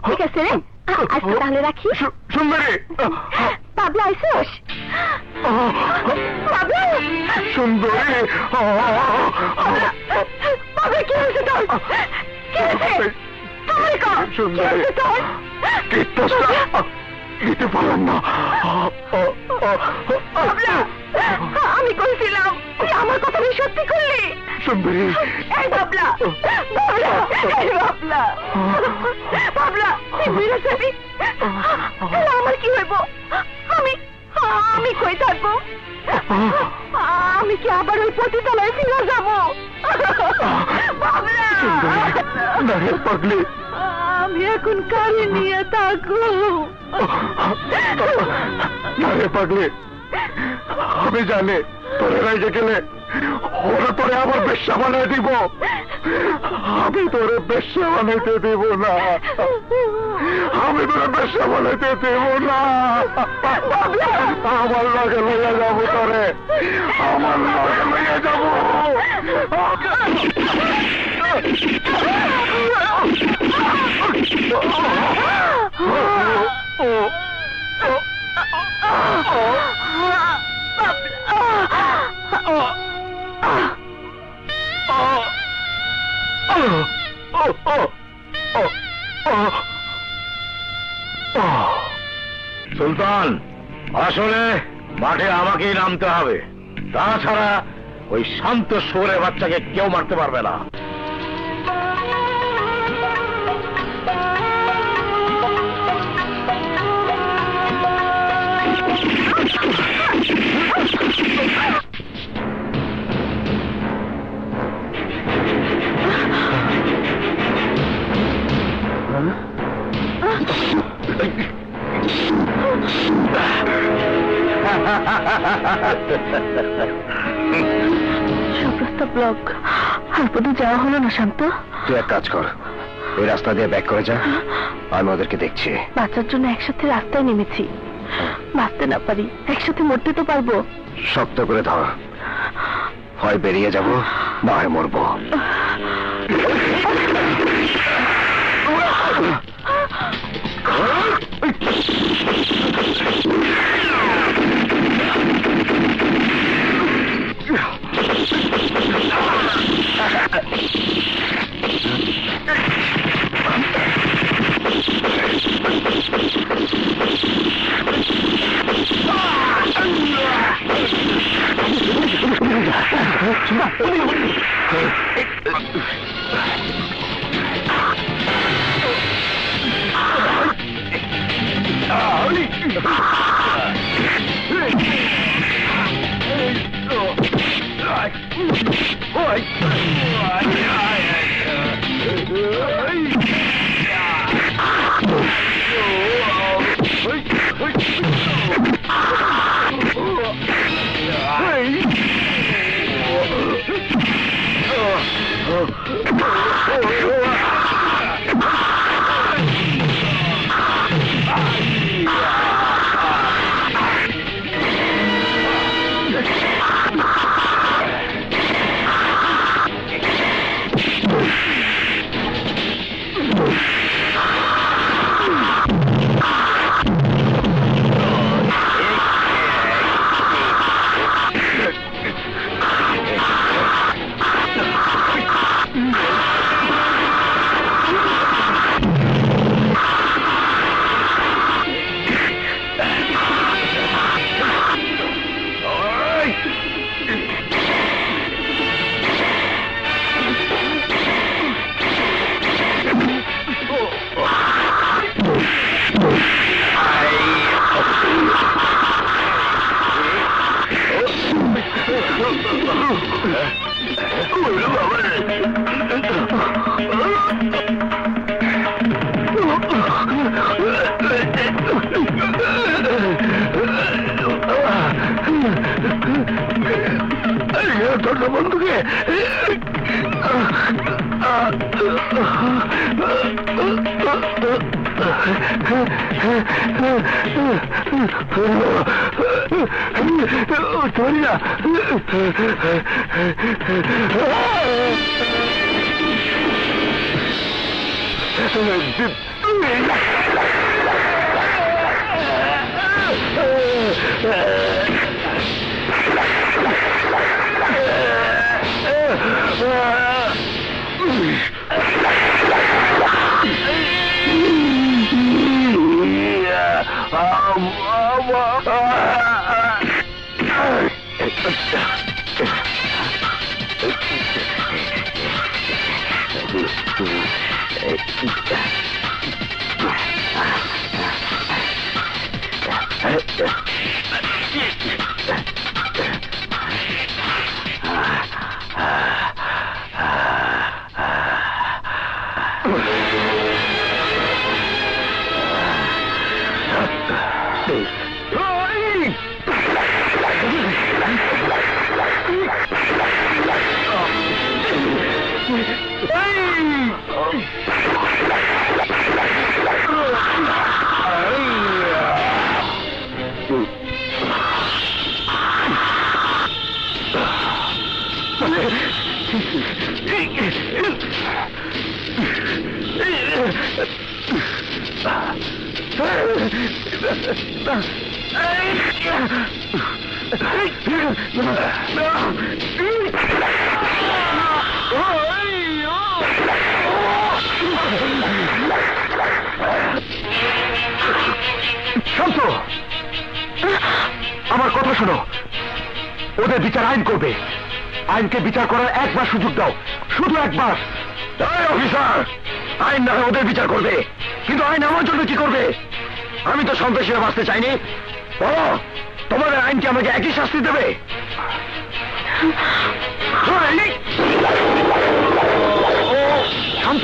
ঠিক আছে রে, আজকে তাহলে রাখি। সুন্দরী, পাবলা আইসোস? পাবলা সুন্দরী, পাবলা কি হয়েছে তোর? কি হয়েছে? তুই কর। সুন্দরী, দিতে পারলাম না। সত্যি করলি? সুন্দরী, এই বাবলা, বাবলা, এই বাবলা, বাবলা, তুই ফিরে যাবি? আমার কি হইব? আমি কই থাকবো? আমি কি আবার ওই পতিতলায় ফিরে যাবো? বাবলা, পাগলি, আমি এখন কারে নিয়ে থাকবো? পাগলি, আমি জানি তোরে রাইজে গেলে ওরা তোরে আবার বেশ্যা বানাই দিব। আমি তোরে বেশ্যা বানাইতে দিব না, আমি তোরে বেশ্যা বানাইতে দিব না। আমার লগে লইয়া যাবো তোরে, আমার লগে লইয়া যাবো। সুলতান, আসলে মাঠে আমাকেই নামতে হবে, তাছাড়া ওই শান্ত শুয়োরের বাচ্চাকে কেউ মারতে পারবে না। সব রাস্তা ব্লক, আর কোথাও যাওয়া হলো না। শান্ত, তুই এক কাজ কর, এই রাস্তা দিয়ে ব্যাক করে যা, আমি ওদেরকে দেখছি। বাঁচার জন্য একসাথে রাস্তায় নেমেছি, বাঁচতে না পারি একসাথে মরতে তো পারবো। শক্ত করে ধর, হয় বেরিয়ে যাব না হয় মরবো। বন্ধুকে সরি না শান্ত, আমার কথা শোনো। ওদের বিচার আইন করবে। আইনকে বিচার করার একবার সুযোগ দাও, শুধু একবার। অফিসার, আইন না হয় ওদের বিচার করবে, কিন্তু আইন আমার জন্য কি করবে? আমি তো সন্ত্রাসী হয়ে বাঁচতে চাইনি। বলো, তোমাদের আইন কি আমাকে একই শাস্তি দেবে? শান্ত,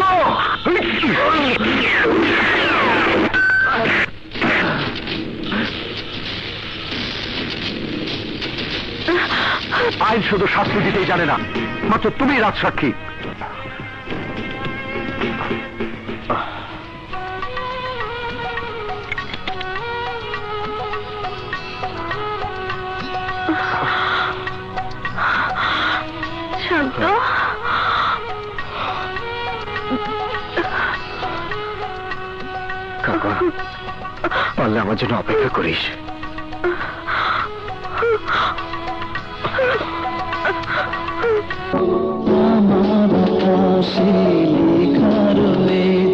আইন শুধু শাস্তি দিতেই জানে না, মাত্র তুমি রাজসাক্ষী। শান্ত, কাকা, পারলে আমার জন্য অপেক্ষা করিস। আমার আকাশে লেখা রয়ে